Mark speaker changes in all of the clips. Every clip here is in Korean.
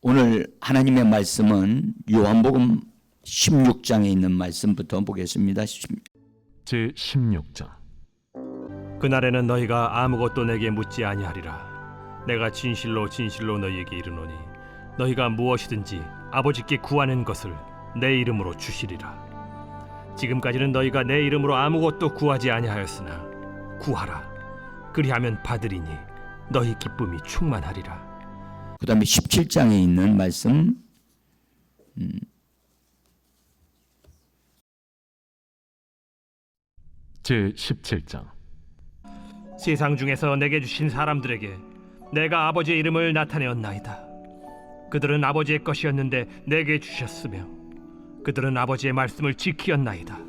Speaker 1: 오늘 하나님의 말씀은 요한복음 16장에 있는 말씀부터 보겠습니다.
Speaker 2: 제16장.
Speaker 3: 그날에는 너희가 아무것도 내게 묻지 아니하리라. 내가 진실로 진실로 너희에게 이르노니 너희가 무엇이든지 아버지께 구하는 것을 내 이름으로 주시리라. 지금까지는 너희가 내 이름으로 아무것도 구하지 아니하였으나 구하라. 그리하면 받으리니 너희 기쁨이 충만하리라.
Speaker 1: 그 다음에 17장에 있는 말씀
Speaker 2: 제17장.
Speaker 3: 세상 중에서 내게 주신 사람들에게 내가 아버지의 이름을 나타내었나이다. 그들은 아버지의 것이었는데 내게 주셨으며 그들은 아버지의 말씀을 지키었나이다.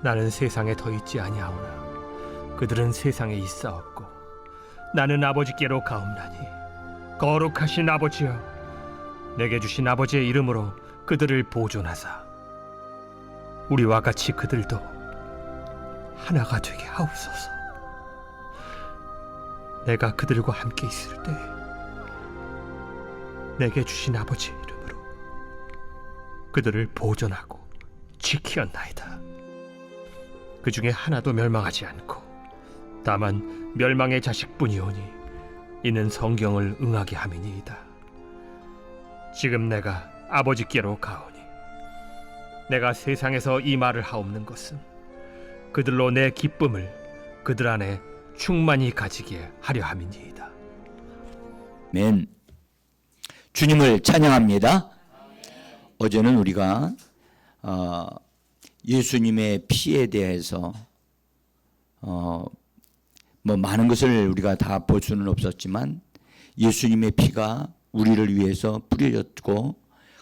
Speaker 3: 나는 세상에 더 있지 아니하오나 그들은 세상에 있사옵고 나는 아버지께로 가옵나니 거룩하신 아버지여, 내게 주신 아버지의 이름으로 그들을 보존하사 우리와 같이 그들도 하나가 되게 하옵소서. 내가 그들과 함께 있을 때 내게 주신 아버지의 이름으로 그들을 보존하고 지키었나이다. 그 중에 하나도 멸망하지 않고 다만 멸망의 자식뿐이오니 이는 성경을 응하게 함이니이다. 지금 내가 아버지께로 가오니 내가 세상에서 이 말을 하옵는 것은 그들로 내 기쁨을 그들 안에 충만히 가지게 하려 함이니이다.
Speaker 1: 맨 주님을 찬양합니다. 어제는 우리가 예수님의 피에 대해서 많은 것을 우리가 다 볼 수는 없었지만 예수님의 피가 우리를 위해서 뿌려졌고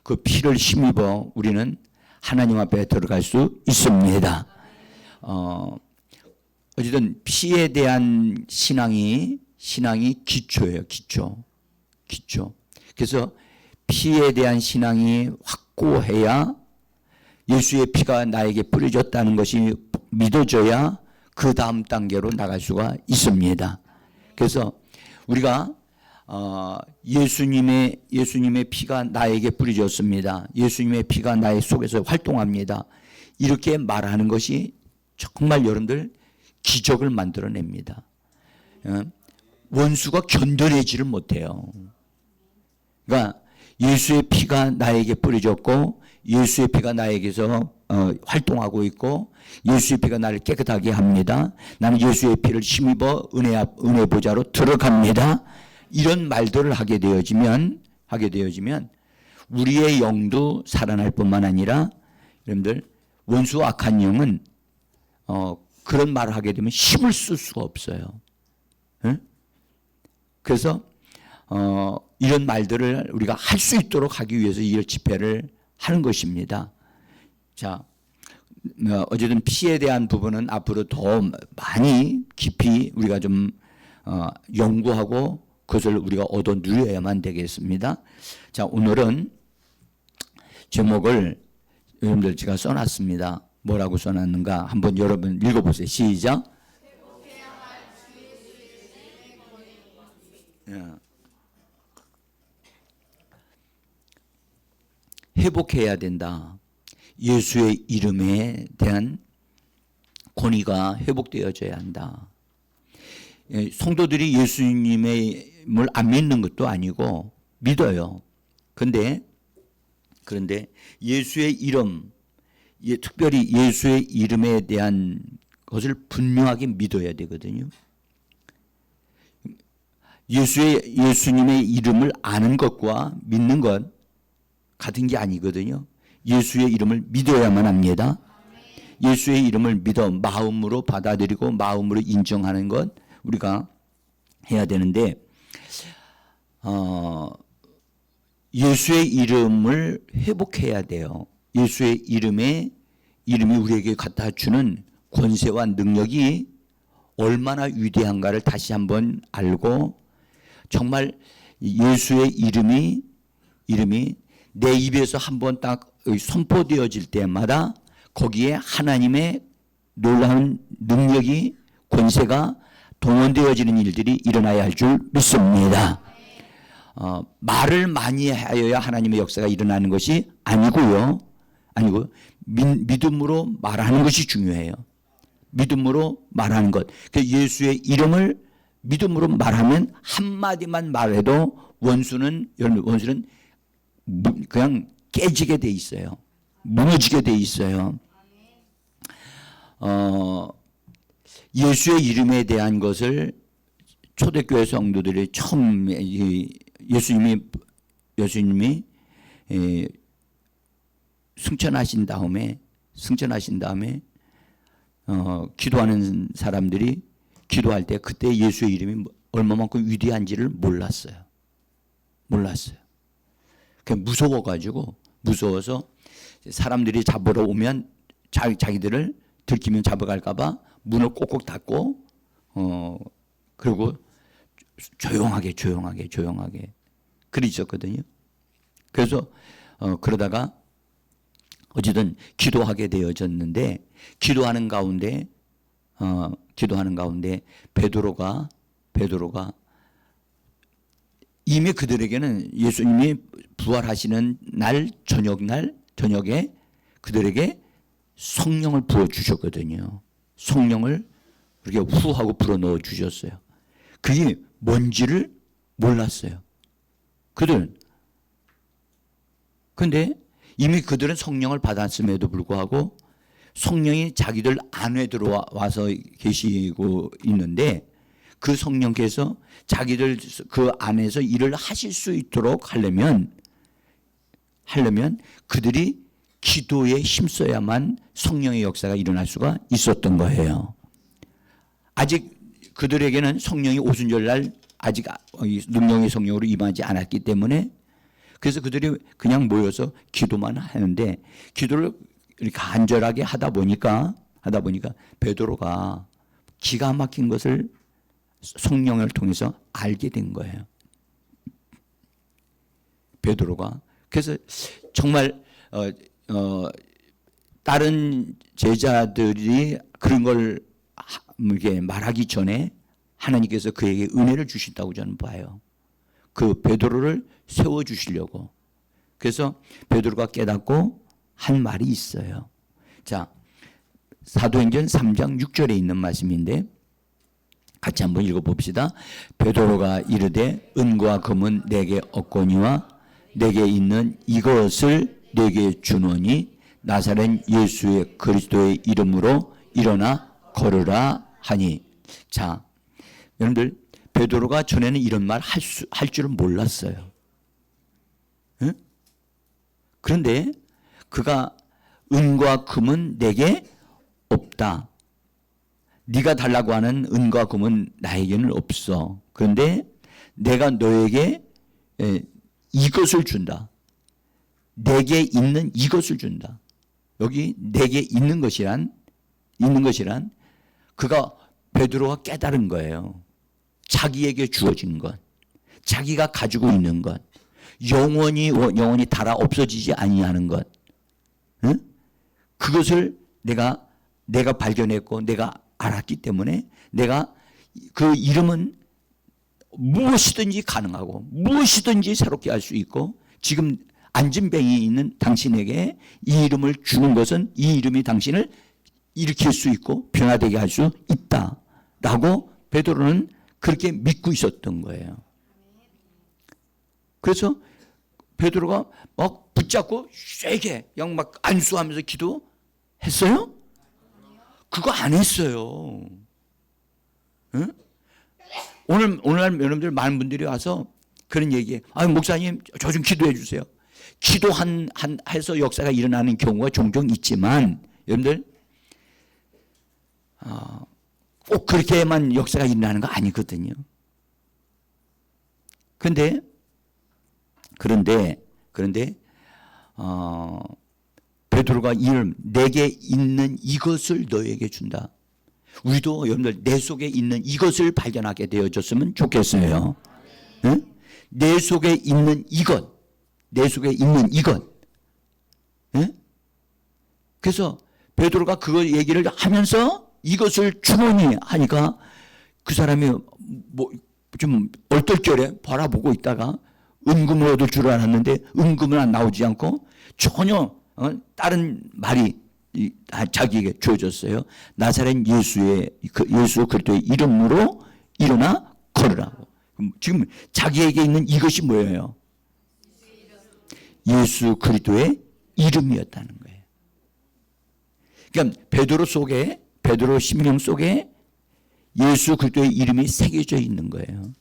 Speaker 1: 그 피를 힘입어 우리는 하나님 앞에 들어갈 수 있습니다. 어쨌든 피에 대한 신앙이 기초예요. 기초. 그래서 피에 대한 신앙이 확고해야 예수의 피가 나에게 뿌려졌다는 것이 믿어져야 그 다음 단계로 나갈 수가 있습니다. 그래서 우리가 예수님의 피가 나에게 뿌려졌습니다. 예수님의 피가 나의 속에서 활동합니다. 이렇게 말하는 것이 정말 여러분들 기적을 만들어냅니다. 원수가 견뎌내지를 못해요. 그러니까 예수의 피가 나에게 뿌려졌고 예수의 피가 나에게서 활동하고 있고 예수의 피가 나를 깨끗하게 합니다. 나는 예수의 피를 힘입어 은혜 보좌로 들어갑니다. 이런 말들을 하게 되어지면 우리의 영도 살아날 뿐만 아니라 여러분들 원수 악한 영은 그런 말을 하게 되면 힘을 쓸 수가 없어요. 그래서 이런 말들을 우리가 할 수 있도록 하기 위해서 이 집회를 하는 것입니다. 자, 어쨌든 피에 대한 부분은 앞으로 더 많이 깊이 우리가 좀 연구하고 그것을 우리가 얻어 누려야만 되겠습니다. 자, 오늘은 제목을 여러분들 제가 써놨습니다. 뭐라고 써놨는가 한번 여러분 읽어보세요. 시작. 회복해야 된다. 예수의 이름에 대한 권위가 회복되어져야 한다. 성도들이 예수님을 안 믿는 것도 아니고 믿어요. 그런데 예수의 이름, 특별히 예수의 이름에 대한 것을 분명하게 믿어야 되거든요. 예수님의 이름을 아는 것과 믿는 것 같은 게 아니거든요. 예수의 이름을 믿어야만 합니다. 예수의 이름을 믿어 마음으로 받아들이고 마음으로 인정하는 것 우리가 해야 되는데 예수의 이름을 회복해야 돼요. 예수의 이름이 우리에게 갖다 주는 권세와 능력이 얼마나 위대한가를 다시 한번 알고 정말 예수의 이름이 내 입에서 한번 딱 선포되어질 때마다 거기에 하나님의 놀라운 능력이 권세가 동원되어지는 일들이 일어나야 할 줄 믿습니다. 말을 많이 하여야 하나님의 역사가 일어나는 것이 아니고요. 믿음으로 말하는 것이 중요해요. 믿음으로 말하는 것. 예수의 이름을 믿음으로 말하면 한마디만 말해도 원수는 그냥 깨지게 돼 있어요. 무너지게 돼 있어요. 예수의 이름에 대한 것을 초대교회 성도들이 처음 예수님이 승천하신 다음에 기도하는 사람들이 기도할 때 그때 예수의 이름이 얼마만큼 위대한지를 몰랐어요. 무서워서 사람들이 잡으러 오면 자기들을 들키면 잡아갈까봐 문을 꼭꼭 닫고 그리고 조용하게 그리 있었거든요. 그래서 그러다가 어쨌든 기도하게 되어졌는데 기도하는 가운데 베드로가 이미 그들에게는 예수님이 부활하시는 날 저녁에 그들에게 성령을 부어 주셨거든요. 성령을 이렇게 후하고 불어 넣어 주셨어요. 그게 뭔지를 몰랐어요. 근데 이미 그들은 성령을 받았음에도 불구하고 성령이 자기들 안에 들어와서 계시고 있는데 그 성령께서 자기들 그 안에서 일을 하실 수 있도록 하려면 그들이 기도에 힘써야만 성령의 역사가 일어날 수가 있었던 거예요. 아직 그들에게는 성령이 오순절날 아직 능력의 성령으로 임하지 않았기 때문에 그래서 그들이 그냥 모여서 기도만 하는데 기도를 이렇게 간절하게 하다 보니까 베드로가 기가 막힌 것을 성령을 통해서 알게 된 거예요. 베드로가 그래서 정말 다른 제자들이 그런 걸 이렇게 말하기 전에 하나님께서 그에게 은혜를 주신다고 저는 봐요. 그 베드로를 세워 주시려고. 그래서 베드로가 깨닫고 한 말이 있어요. 자, 사도행전 3장 6절에 있는 말씀인데 같이 한번 읽어봅시다. 베드로가 이르되 은과 금은 내게 없거니와 내게 있는 이것을 내게 주노니 나사렛 예수의 그리스도의 이름으로 일어나 걸으라 하니. 자, 여러분들 베드로가 전에는 이런 말 할 줄은 몰랐어요. 응? 그런데 그가 은과 금은 내게 없다. 네가 달라고 하는 은과 금은 나에게는 없어. 그런데 내가 너에게 이것을 준다. 내게 있는 이것을 준다. 여기 내게 있는 것이란 그가 베드로가 깨달은 거예요. 자기에게 주어진 것, 자기가 가지고 있는 것, 영원히 달아 없어지지 아니하는 것, 응? 그것을 내가 발견했고 내가 알았기 때문에 내가 그 이름은 무엇이든지 가능하고 무엇이든지 새롭게 할 수 있고 지금 안진뱅이 있는 당신에게 이 이름을 주는 것은 이 이름이 당신을 일으킬 수 있고 변화되게 할 수 있다라고 베드로는 그렇게 믿고 있었던 거예요. 그래서 베드로가 막 붙잡고 세게 그냥 막 안수하면서 기도했어요? 그거 안 했어요. 응? 오늘날 여러분들 많은 분들이 와서 그런 얘기해. 목사님 저 좀 기도해 주세요. 해서 역사가 일어나는 경우가 종종 있지만 여러분들 꼭 그렇게만 역사가 일어나는 거 아니거든요. 그런데 베드로가 내게 있는 이것을 너에게 준다. 우리도 여러분들 내 속에 있는 이것을 발견하게 되어졌으면 좋겠어요. 응? 내 속에 있는 이것. 응? 그래서 베드로가 그거 얘기를 하면서 이것을 주노니 하니까 그 사람이 좀 얼떨결에 바라보고 있다가 은금을 얻을 줄 알았는데 은금은 안 나오지 않고 전혀 다른 말이 자기에게 주어졌어요. 나사렛 예수 그리스도의 이름으로 일어나 걸으라고. 지금 자기에게 있는 이것이 뭐예요? 예수 그리스도의 이름이었다는 거예요. 그러니까 베드로 심령 속에 예수 그리스도의 이름이 새겨져 있는 거예요.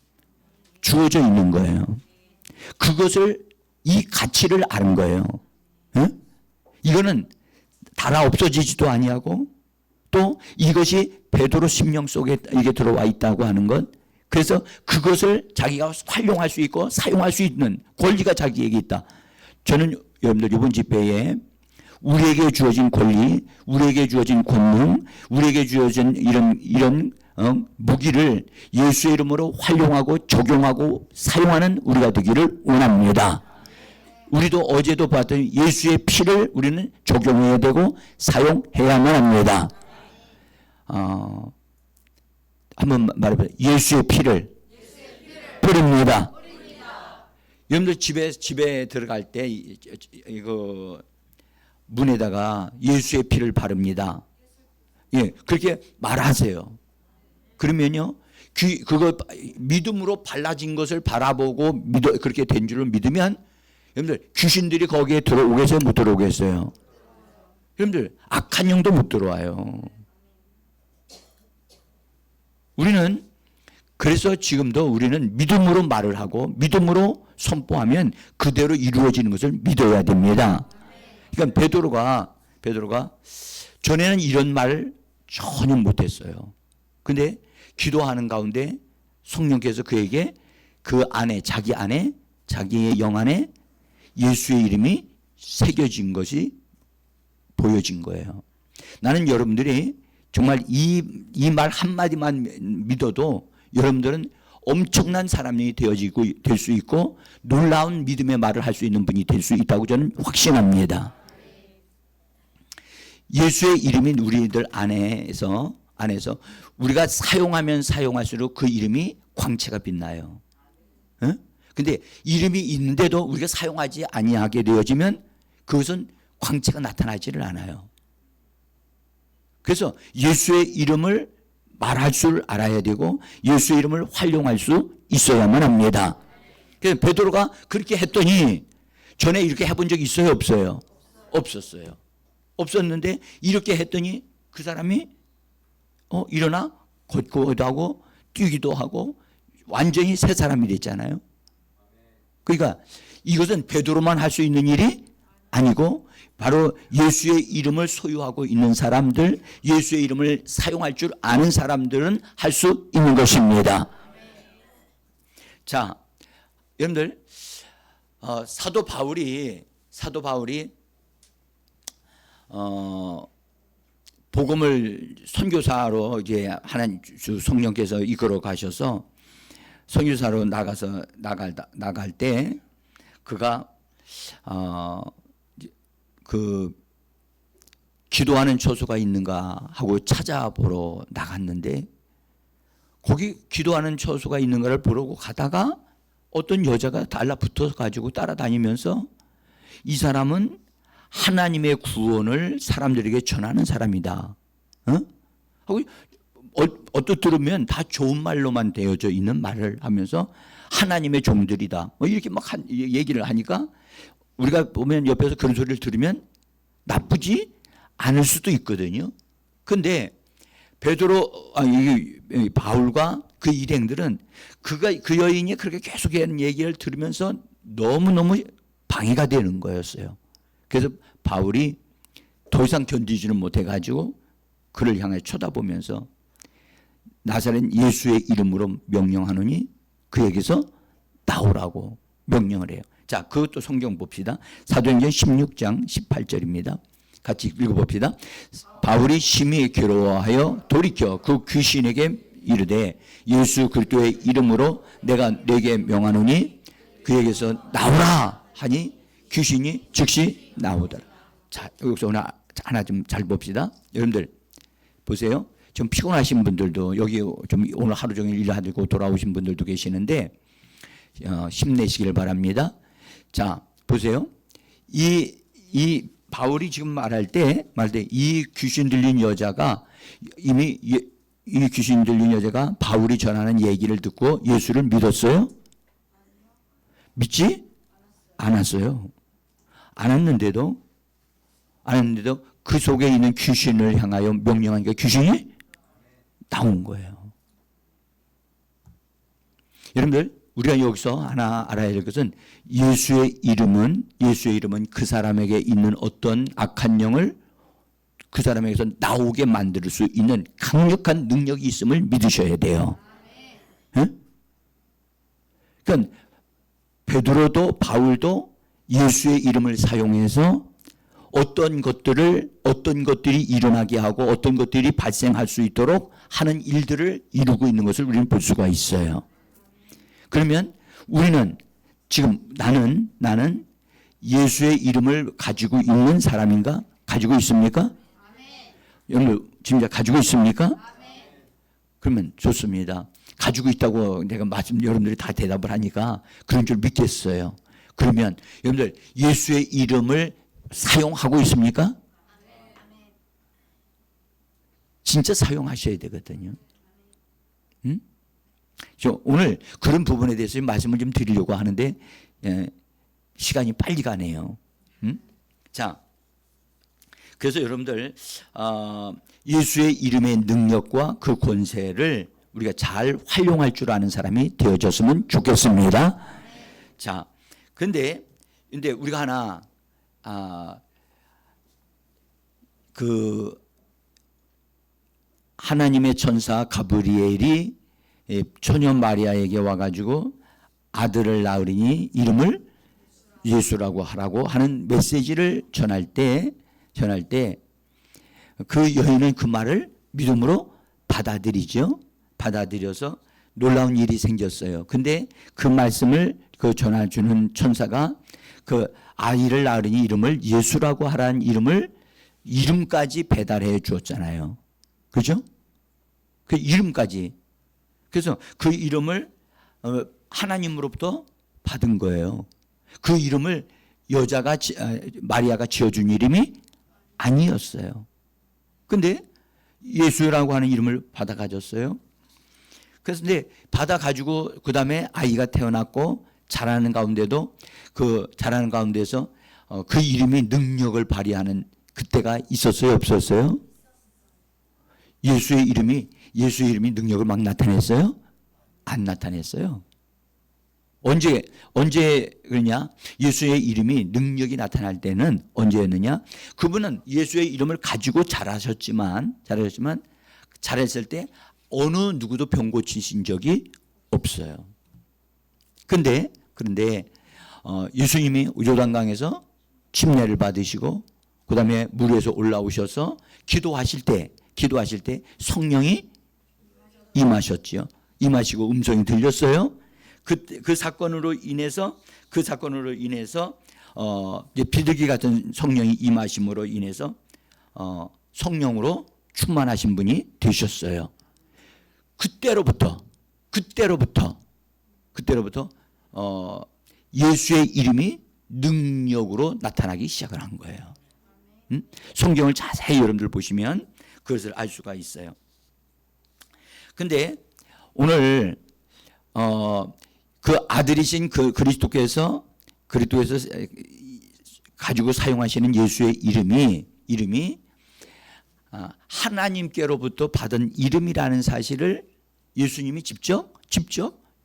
Speaker 1: 주어져 있는 거예요. 그것을 이 가치를 아는 거예요. 응? 이거는 달아 없어지지도 아니하고 또 이것이 베드로 심령 속에 이게 들어와 있다고 하는 것. 그래서 그것을 자기가 활용할 수 있고 사용할 수 있는 권리가 자기에게 있다. 저는 여러분들 이번 집회에 우리에게 주어진 권리, 우리에게 주어진 권능, 우리에게 주어진 이런 무기를 예수의 이름으로 활용하고 적용하고 사용하는 우리가 되기를 원합니다. 우리도 어제도 봤더니 예수의 피를 우리는 적용해야 되고 사용해야만 합니다. 한번 말해봐요. 예수의 피를 뿌립니다. 여러분들 집에 들어갈 때 이거 문에다가 예수의 피를 바릅니다. 예, 그렇게 말하세요. 그러면요, 그거 믿음으로 발라진 것을 바라보고 그렇게 된 줄을 믿으면 여러분들 귀신들이 거기에 들어오겠어요? 못 들어오겠어요? 여러분들 악한 영도 못 들어와요. 우리는 그래서 지금도 우리는 믿음으로 말을 하고 믿음으로 선포하면 그대로 이루어지는 것을 믿어야 됩니다. 그러니까 베드로가 전에는 이런 말을 전혀 못했어요. 근데 기도하는 가운데 성령께서 그에게 그 안에 자기의 영 안에 예수의 이름이 새겨진 것이 보여진 거예요. 나는 여러분들이 정말 이 말 한마디만 믿어도 여러분들은 엄청난 사람이 될 수 있고 놀라운 믿음의 말을 할 수 있는 분이 될 수 있다고 저는 확신합니다. 예수의 이름이 우리들 안에서 우리가 사용하면 사용할수록 그 이름이 광채가 빛나요. 근데 이름이 있는데도 우리가 사용하지 아니하게 되어지면 그것은 광채가 나타나지를 않아요. 그래서 예수의 이름을 말할 줄 알아야 되고 예수의 이름을 활용할 수 있어야만 합니다. 그래서 베드로가 그렇게 했더니 전에 이렇게 해본 적이 있어요? 없어요? 없었어요. 없었는데 이렇게 했더니 그 사람이 일어나 걷기도 하고 뛰기도 하고 완전히 새 사람이 됐잖아요. 그러니까 이것은 베드로만 할 수 있는 일이 아니고 바로 예수의 이름을 소유하고 있는 사람들, 예수의 이름을 사용할 줄 아는 사람들은 할 수 있는 것입니다. 자, 여러분들 사도 바울이 복음을 선교사로 이제 하나님 성령께서 이끌어 가셔서 선교사로 나갈 때 그가 그 기도하는 처소가 있는가 하고 찾아보러 나갔는데 거기 기도하는 처소가 있는가를 보려고 가다가 어떤 여자가 달라붙어 가지고 따라다니면서 이 사람은 하나님의 구원을 사람들에게 전하는 사람이다. 하고 어떻게 들으면 다 좋은 말로만 되어져 있는 말을 하면서 하나님의 종들이다. 이렇게 막 얘기를 하니까 우리가 보면 옆에서 그런 소리를 들으면 나쁘지 않을 수도 있거든요. 근데 바울과 그 일행들은 그 여인이 그렇게 계속 하는 얘기를 들으면서 너무너무 방해가 되는 거였어요. 그래서 바울이 더 이상 견디지는 못해가지고 그를 향해 쳐다보면서 나사렛 예수의 이름으로 명령하노니 그에게서 나오라고 명령을 해요. 자, 그것도 성경 봅시다. 사도행전 16장 18절입니다. 같이 읽어봅시다. 바울이 심히 괴로워하여 돌이켜 그 귀신에게 이르되 예수 그리스도의 이름으로 내가 네게 명하노니 그에게서 나오라 하니 귀신이 즉시 나오더라. 자, 여기서 오늘 하나 좀 잘 봅시다. 여러분들 보세요. 좀 피곤하신 분들도 여기 좀 오늘 하루 종일 일하고 돌아오신 분들도 계시는데 힘내시길 바랍니다. 자, 보세요. 이 바울이 지금 말할 때 이 귀신 들린 여자가 이미 이 귀신 들린 여자가 바울이 전하는 얘기를 듣고 예수를 믿었어요? 믿지 않았어요. 않았는데도 그 속에 있는 귀신을 향하여 명령하니까 귀신이 나온 거예요. 여러분들, 우리가 여기서 하나 알아야 될 것은 예수의 이름은 그 사람에게 있는 어떤 악한 영을 그 사람에게서 나오게 만들 수 있는 강력한 능력이 있음을 믿으셔야 돼요. 응? 그러니까 베드로도 바울도 예수의 이름을 사용해서 어떤 것들이 일어나게 하고 어떤 것들이 발생할 수 있도록 하는 일들을 이루고 있는 것을 우리는 볼 수가 있어요. 그러면 우리는 지금 나는 예수의 이름을 가지고 있는 사람인가? 가지고 있습니까? 여러분 지금 가지고 있습니까? 그러면 좋습니다. 가지고 있다고 내가 여러분들이 다 대답을 하니까 그런 줄 믿겠어요. 그러면 여러분들 예수의 이름을 사용하고 있습니까? 진짜 사용하셔야 되거든요. 응? 오늘 그런 부분에 대해서 말씀을 좀 드리려고 하는데 시간이 빨리 가네요. 응? 자, 그래서 여러분들 예수의 이름의 능력과 그 권세를 우리가 잘 활용할 줄 아는 사람이 되어졌으면 좋겠습니다. 자, 근데 우리가 하나 그 하나님의 천사 가브리엘이 처녀 마리아에게 와가지고 아들을 낳으리니 이름을 예수라고 하라고 하는 메시지를 전할 때 그 여인은 그 말을 믿음으로 받아들여서 놀라운 일이 생겼어요. 근데 그 말씀을 그 전해주는 천사가 그 아이를 낳으리니 이름을 예수라고 하라는 이름까지 배달해 주었잖아요. 그죠? 그 이름까지. 그래서 그 이름을 하나님으로부터 받은 거예요. 그 이름을 마리아가 지어준 이름이 아니었어요. 근데 예수라고 하는 이름을 받아 가졌어요. 그래서 근데 받아 가지고 그 다음에 아이가 태어났고 자라는 가운데서 그 이름이 능력을 발휘하는 그때가 있었어요, 없었어요? 예수의 이름이 능력을 막 나타냈어요? 안 나타냈어요. 언제 그러냐? 예수의 이름이 능력이 나타날 때는 언제였느냐? 그분은 예수의 이름을 가지고 자라셨지만 자랐을 때 어느 누구도 병 고치신 적이 없어요. 그런데 예수님이 요단강에서 침례를 받으시고 그 다음에 물 위에서 올라오셔서 기도하실 때 성령이 임하셨지요. 임하시고 음성이 들렸어요. 그 사건으로 인해서 이제 비둘기 같은 성령이 임하심으로 인해서 성령으로 충만하신 분이 되셨어요. 그때로부터 예수의 이름이 능력으로 나타나기 시작을 한 거예요. 성경을 자세히 여러분들 보시면 그것을 알 수가 있어요. 근데 오늘 그 아들이신 그 그리스도께서 가지고 사용하시는 예수의 이름이 하나님께로부터 받은 이름이라는 사실을 예수님이 직접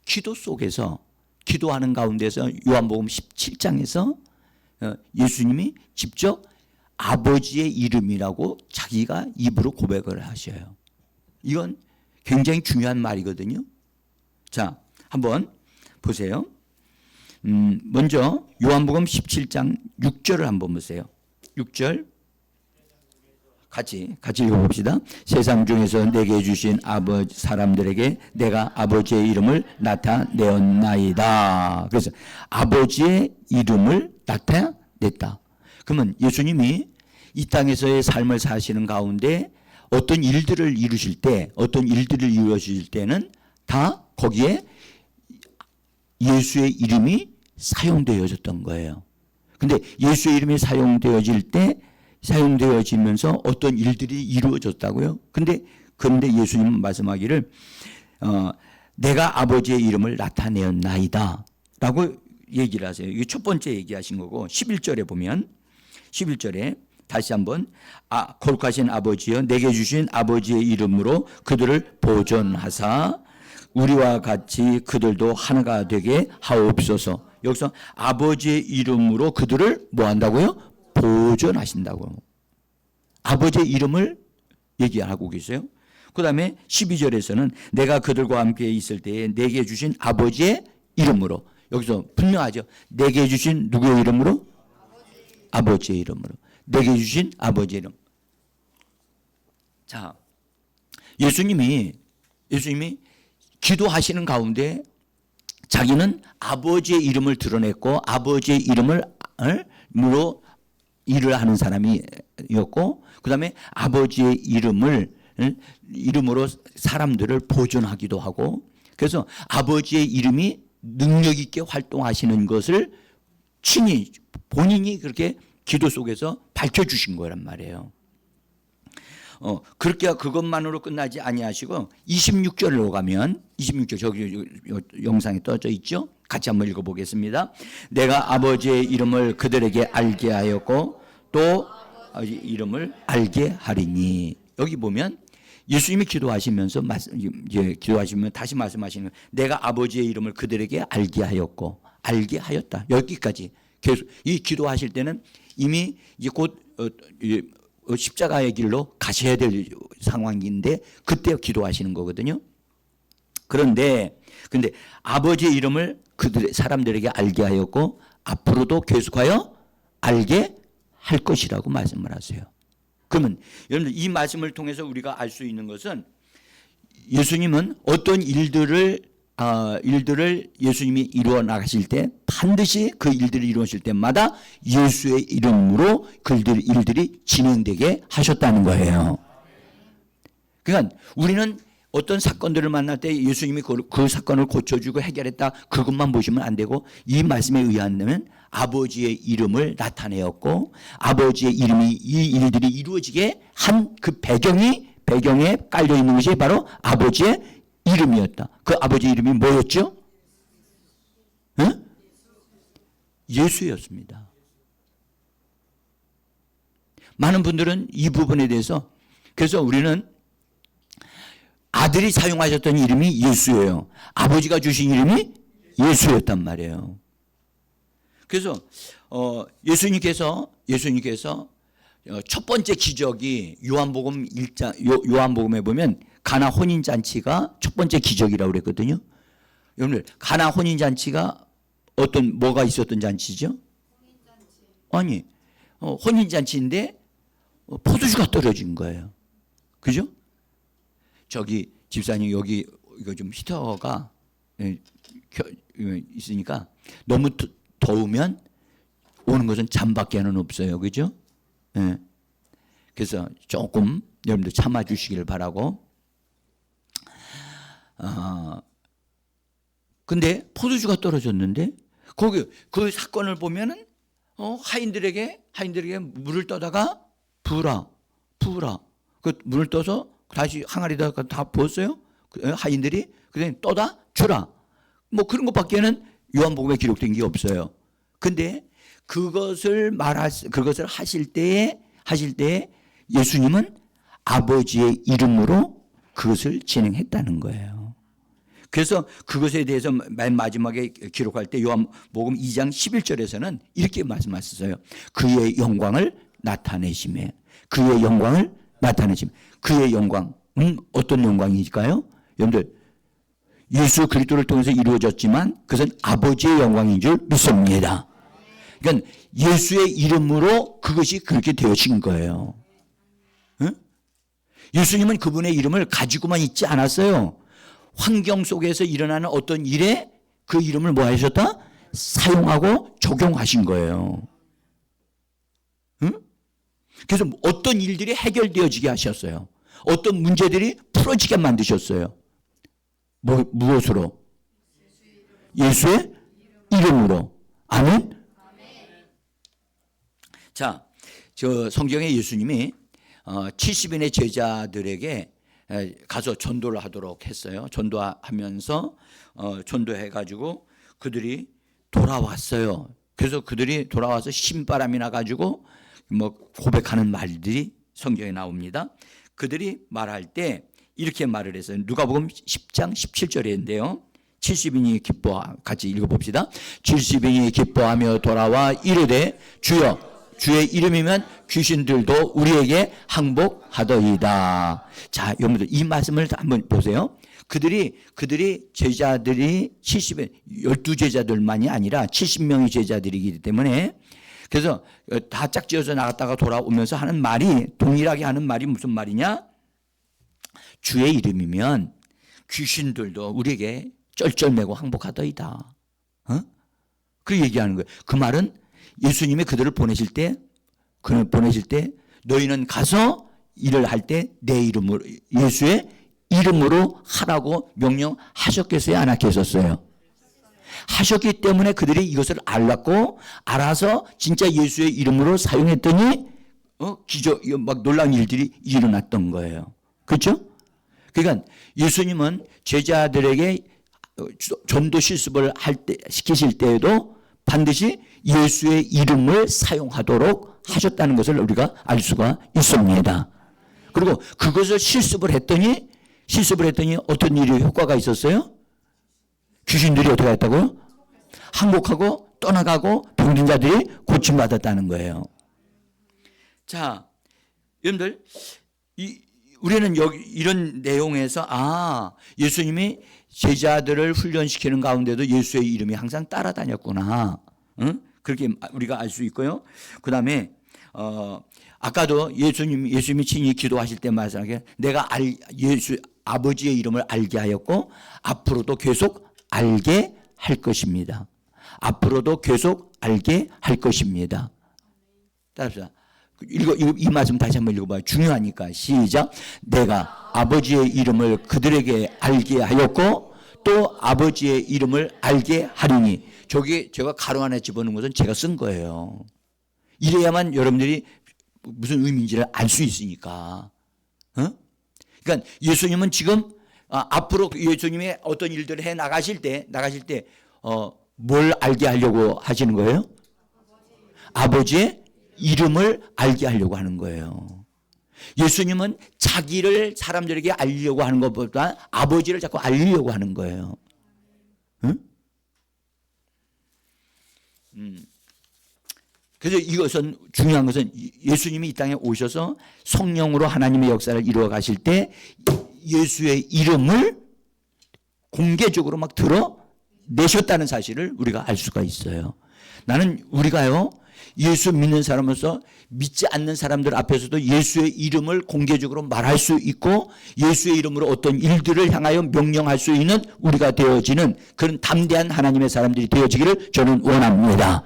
Speaker 1: 기도 속에서 기도하는 가운데서 요한복음 17장에서 예수님이 직접 아버지의 이름이라고 자기가 입으로 고백을 하셔요. 이건 굉장히 중요한 말이거든요. 자, 한번 보세요. 먼저 요한복음 17장 6절을 한번 보세요. 6절 같이 읽어봅시다. 세상 중에서 내게 주신 아버지 사람들에게 내가 아버지의 이름을 나타내었나이다. 그래서 아버지의 이름을 나타냈다. 그러면 예수님이 이 땅에서의 삶을 사시는 가운데 어떤 일들을 이루실 때는 다 거기에 예수의 이름이 사용되어졌던 거예요. 근데 예수의 이름이 사용되어지면서 어떤 일들이 이루어졌다고요? 그런데 예수님은 말씀하기를 내가 아버지의 이름을 나타내었나이다 라고 얘기를 하세요. 이게 첫 번째 얘기하신 거고 11절에 보면 11절에 다시 한번 거룩하신 아버지여 내게 주신 아버지의 이름으로 그들을 보존하사 우리와 같이 그들도 하나가 되게 하옵소서. 여기서 아버지의 이름으로 그들을 뭐 한다고요? 보존하신다고. 아버지의 이름을 얘기하고 계세요. 그 다음에 12절에서는 내가 그들과 함께 있을 때에 내게 주신 아버지의 이름으로. 여기서 분명하죠. 내게 주신 누구의 이름으로? 아버지의 이름으로. 내게 주신 아버지의 이름. 자, 예수님이 기도하시는 가운데 자기는 아버지의 이름을 드러냈고 아버지의 이름으로 일을 하는 사람이었고 그 다음에 아버지의 이름으로 사람들을 보존하기도 하고 그래서 아버지의 이름이 능력 있게 활동하시는 것을 친히 본인이 그렇게 기도 속에서 밝혀주신 거란 말이에요. 그렇게 그것만으로 끝나지 아니하시고 26절로 가면 26절 저기 영상에 떠져 있죠. 같이 한번 읽어보겠습니다. 내가 아버지의 이름을 그들에게 알게 하였고 또 이름을 알게 하리니. 여기 보면 예수님이 기도하시면서 기도하시면 다시 말씀하시는 거예요. 내가 아버지의 이름을 그들에게 알게 하였고 알게 하였다. 여기까지 계속 이 기도하실 때는 이미 이제 곧 십자가의 길로 가셔야 될 상황인데 그때 기도하시는 거거든요. 근데 아버지의 이름을 사람들에게 알게 하였고 앞으로도 계속하여 알게 할 것이라고 말씀을 하세요. 그러면 여러분들 이 말씀을 통해서 우리가 알 수 있는 것은 예수님은 어떤 일들을 예수님이 이루어 나가실 때 반드시 그 일들을 이루어질 때마다 예수의 이름으로 그 일들이 진행되게 하셨다는 거예요. 그러니까 우리는 어떤 사건들을 만날 때 예수님이 그 사건을 고쳐주고 해결했다 그것만 보시면 안 되고 이 말씀에 의하면 아버지의 이름을 나타내었고 아버지의 이름이 이 일들이 이루어지게 한 그 배경에 깔려 있는 것이 바로 아버지의 이름이었다. 그 아버지의 이름이 뭐였죠? 응? 예수였습니다. 많은 분들은 이 부분에 대해서 그래서 우리는 아들이 사용하셨던 이름이 예수예요. 아버지가 주신 이름이 예수였단 말이에요. 그래서 예수님께서 첫 번째 기적이 요한복음에 보면 가나 혼인잔치가 첫 번째 기적이라고 그랬거든요. 여러분들 가나 혼인잔치가 뭐가 있었던 잔치죠? 아니 혼인잔치인데 포도주가 떨어진 거예요. 그죠? 저기 집사님 여기 이거 좀 히터가 있으니까 너무 더우면 오는 것은 잠밖에는 없어요. 그죠? 예. 그래서 조금 여러분들 참아주시길 바라고. 근데 포도주가 떨어졌는데 거기 그 사건을 보면은 하인들에게 물을 떠다가 부으라. 그 물을 떠서 다시 항아리에다가 다 부었어요. 하인들이 그다음에 떠다 주라. 뭐 그런 것밖에는 요한복음에 기록된 게 없어요. 근데 그것을 하실 때에 예수님은 아버지의 이름으로 그것을 진행했다는 거예요. 그래서 그것에 대해서 맨 마지막에 기록할 때 요한복음 2장 11절에서는 이렇게 말씀하셨어요. 그의 영광을 나타내심에. 그의 영광은 어떤 영광일까요? 여러분들 예수 그리스도를 통해서 이루어졌지만 그것은 아버지의 영광인 줄 믿습니다. 그러니까 예수의 이름으로 그것이 그렇게 되어진 거예요. 응? 예수님은 그분의 이름을 가지고만 있지 않았어요. 환경 속에서 일어나는 어떤 일에 그 이름을 뭐 하셨다? 사용하고 적용하신 거예요. 응? 그래서 어떤 일들이 해결되어지게 하셨어요. 어떤 문제들이 풀어지게 만드셨어요. 무엇으로? 예수의 이름으로. 아멘. 자, 저 성경에 예수님이 70인의 제자들에게 가서 전도를 하도록 했어요. 전도하면서 전도해가지고 그들이 돌아왔어요. 그래서 그들이 돌아와서 신바람이 나가지고 뭐 고백하는 말들이 성경에 나옵니다. 그들이 말할 때 이렇게 말을 했어요. 누가복음 10장 17절인데요. 70인이 기뻐, 같이 읽어봅시다. 70인이 기뻐하며 돌아와 이르되 주여 주의 이름이면 귀신들도 우리에게 항복하더이다. 자, 여러분들 이 말씀을 한번 보세요. 그들이 제자들이 12제자들만이 아니라 70명의 제자들이기 때문에 그래서 다 짝지어서 나갔다가 돌아오면서 하는 말이 동일하게 하는 말이 무슨 말이냐? 주의 이름이면 귀신들도 우리에게 쩔쩔매고 항복하더이다. 그 얘기하는 거예요. 그 말은 예수님이 그들을 보내실 때 너희는 가서 일을 할 때 내 이름으로 예수의 이름으로 하라고 명령하셨겠어요? 안 하셨어요? 하셨기 때문에 그들이 이것을 알아서 진짜 예수의 이름으로 사용했더니 기적 막 놀라운 일들이 일어났던 거예요. 그렇죠? 그러니까 예수님은 제자들에게 전도 실습을 시키실 때에도 반드시 예수의 이름을 사용하도록 하셨다는 것을 우리가 알 수가 있습니다. 그리고 그것을 실습을 했더니 어떤 일이 효과가 있었어요? 귀신들이 어떻게 했다고요? 항복하고 떠나가고 병든 자들이 고침받았다는 거예요. 자, 여러분들 우리는 여기 이런 내용에서 예수님이 제자들을 훈련시키는 가운데도 예수의 이름이 항상 따라다녔구나. 그렇게 우리가 알 수 있고요. 그 다음에 아까도 예수님이 친히 기도하실 때 말씀하게 내가 아버지의 이름을 알게 하였고 앞으로도 계속 알게 할 것입니다. 앞으로도 계속 알게 할 것입니다. 따라합시다. 이 말씀 다시 한번 읽어봐요. 중요하니까. 시작. 내가 아버지의 이름을 그들에게 알게 하였고 또 아버지의 이름을 알게 하리니. 저기 제가 가로 안에 집어넣은 것은 제가 쓴 거예요. 이래야만 여러분들이 무슨 의미인지를 알 수 있으니까. 그러니까 예수님은 지금 앞으로 예수님이 어떤 일들을 해 나가실 때 뭘 알게 하려고 하시는 거예요? 아버지의 이름을 알게 하려고 하는 거예요. 예수님은 자기를 사람들에게 알리려고 하는 것보다 아버지를 자꾸 알리려고 하는 거예요. 그래서 이것은 중요한 것은 예수님이 이 땅에 오셔서 성령으로 하나님의 역사를 이루어 가실 때 예수의 이름을 공개적으로 막 드러내셨다는 사실을 우리가 알 수가 있어요. 나는 우리가요 예수 믿는 사람으로서 믿지 않는 사람들 앞에서도 예수의 이름을 공개적으로 말할 수 있고 예수의 이름으로 어떤 일들을 향하여 명령할 수 있는 우리가 되어지는 그런 담대한 하나님의 사람들이 되어지기를 저는 원합니다.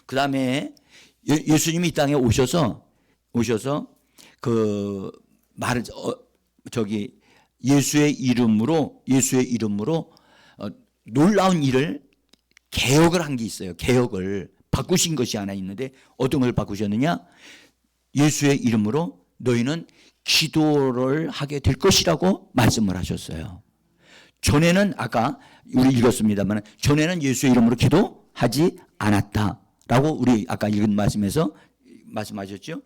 Speaker 1: 그 다음에 예수님이 이 땅에 오셔서 그 말을 예수의 이름으로 놀라운 일을 개혁을 한 게 있어요. 개혁을 바꾸신 것이 하나 있는데 어떤 걸 바꾸셨느냐? 예수의 이름으로 너희는 기도를 하게 될 것이라고 말씀을 하셨어요. 전에는 아까 우리 읽었습니다만 전에는 예수의 이름으로 기도하지 않았다라고 우리 아까 읽은 말씀에서 말씀하셨죠.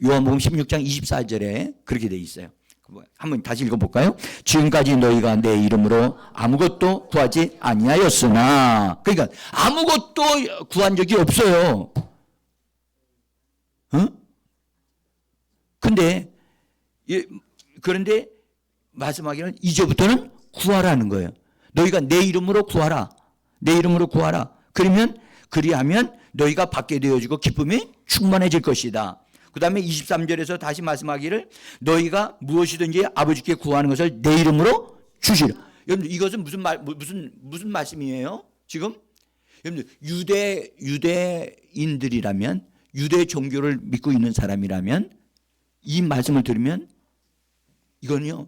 Speaker 1: 요한복음 16장 24절에 그렇게 돼 있어요. 한번 다시 읽어볼까요? 지금까지 너희가 내 이름으로 아무것도 구하지 아니하였으나, 그러니까 아무것도 구한 적이 없어요. 그런데 말씀하기는 이제부터는 구하라는 거예요. 너희가 내 이름으로 구하라. 내 이름으로 구하라. 그리하면 너희가 받게 되어지고 기쁨이 충만해질 것이다. 그 다음에 23절에서 다시 말씀하기를 너희가 무엇이든지 아버지께 구하는 것을 내 이름으로 주시라. 여러분 이것은 무슨 말씀이에요? 지금 여러분 유대인들이라면 유대 종교를 믿고 있는 사람이라면 이 말씀을 들으면 이거는요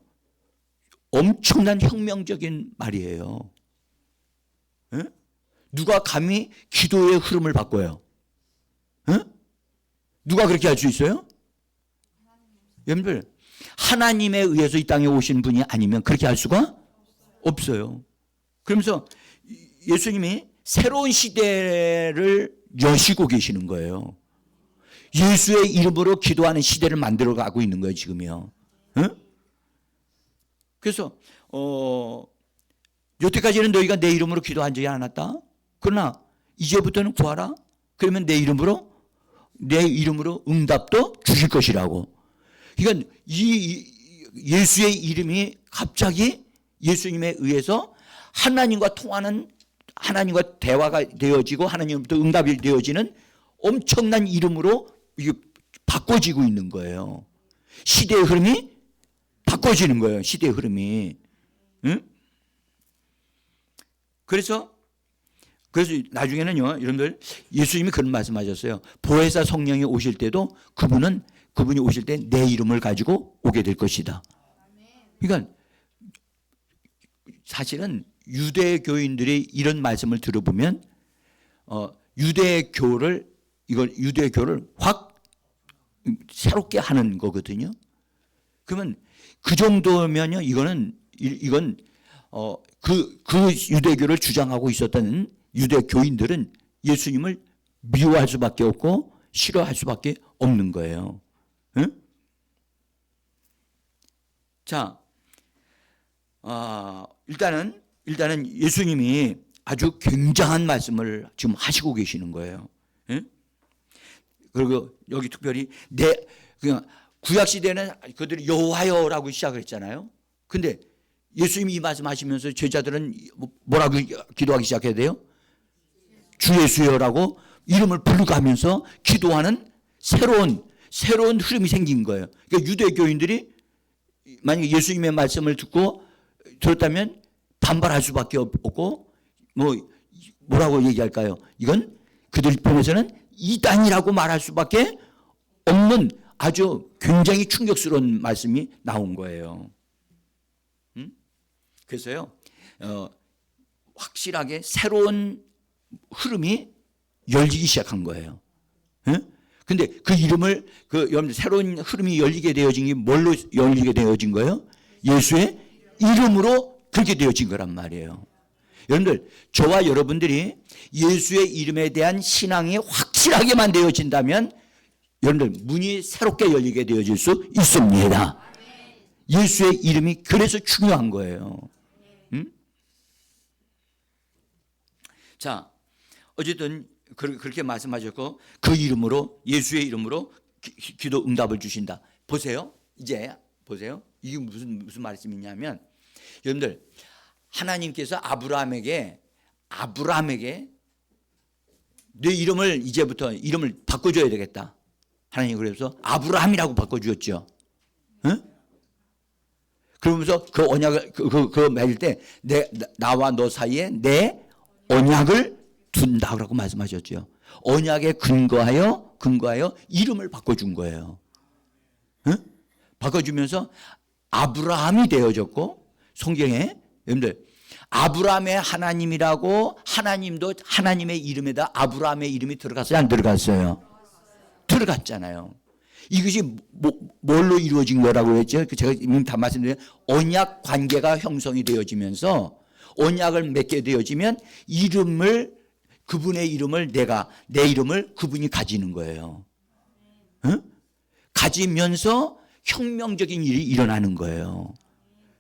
Speaker 1: 엄청난 혁명적인 말이에요. 에? 누가 감히 기도의 흐름을 바꿔요? 에? 누가 그렇게 할 수 있어요? 여러분들, 하나님에 의해서 이 땅에 오신 분이 아니면 그렇게 할 수가 없어요. 그러면서 예수님이 새로운 시대를 여시고 계시는 거예요. 예수의 이름으로 기도하는 시대를 만들어 가고 있는 거예요, 지금요. 응? 그래서 여태까지는 너희가 내 이름으로 기도한 적이 않았다. 그러나 이제부터는 구하라. 그러면 내 이름으로 응답도 주실 것이라고. 그러니까 이 예수의 이름이 갑자기 예수님에 의해서 하나님과 통하는, 하나님과 대화가 되어지고 하나님부터 응답이 되어지는 엄청난 이름으로 이게 바꿔지고 있는 거예요. 시대의 흐름이 바꿔지는 거예요. 시대의 흐름이. 응? 그래서 나중에는요, 여러분들, 예수님이 그런 말씀하셨어요. 보혜사 성령이 오실 때도 그분이 오실 때 내 이름을 가지고 오게 될 것이다. 그러니까 사실은 유대교인들이 이런 말씀을 들어보면 유대교를 확 새롭게 하는 거거든요. 그러면 그 정도면요, 이건 그 유대교를 주장하고 있었던 유대교인들은 예수님을 미워할 수밖에 없고 싫어할 수밖에 없는 거예요. 응? 자, 일단은 예수님이 아주 굉장한 말씀을 지금 하시고 계시는 거예요. 응? 그리고 여기 특별히 그냥 구약 시대는 그들이 여호와여라고 시작을 했잖아요. 근데 예수님이 이 말씀하시면서 제자들은 뭐라고 기도하기 시작해야 돼요? 주 예수여라고 이름을 부르가면서 기도하는 새로운 흐름이 생긴 거예요. 그러니까 유대교인들이 만약에 예수님의 말씀을 들었다면 반발할 수밖에 없고 뭐라고 얘기할까요? 이건 그들 편에서는 이단이라고 말할 수밖에 없는 아주 굉장히 충격스러운 말씀이 나온 거예요. 그래서요, 확실하게 새로운 흐름이 열리기 시작한 거예요. 근데 그 이름을, 여러분들, 새로운 흐름이 열리게 되어진 게 뭘로 열리게 되어진 거예요? 예수의 이름으로 그렇게 되어진 거란 말이에요. 여러분들, 저와 여러분들이 예수의 이름에 대한 신앙이 확실하게만 되어진다면 여러분들 문이 새롭게 열리게 되어질 수 있습니다. 예수의 이름이 그래서 중요한 거예요. 자, 어쨌든 그렇게 말씀하셨고 그 이름으로, 예수의 이름으로 기도 응답을 주신다. 보세요. 이제 보세요. 이게 무슨 말씀이냐면, 여러분들, 하나님께서 아브라함에게 내 이름을 이제부터 이름을 바꿔줘야 되겠다. 하나님 그래서 아브라함이라고 바꿔주었죠. 응? 그러면서 그 언약을 그거 맺을 때 나와 너 사이에 내 언약을 둔다라고 말씀하셨죠. 언약에 근거하여 이름을 바꿔준 거예요. 응? 바꿔주면서 아브라함이 되어졌고, 성경에 여러분들 아브라함의 하나님이라고, 하나님도 하나님의 이름에다 아브라함의 이름이 들어갔어요, 안 들어갔어요? 들어갔잖아요. 이것이 뭘로 이루어진 거라고 했죠? 제가 이미 다 말씀드린 언약 관계가 형성이 되어지면서, 언약을 맺게 되어지면 그분의 이름을 내 이름을 그분이 가지는 거예요. 응? 가지면서 혁명적인 일이 일어나는 거예요.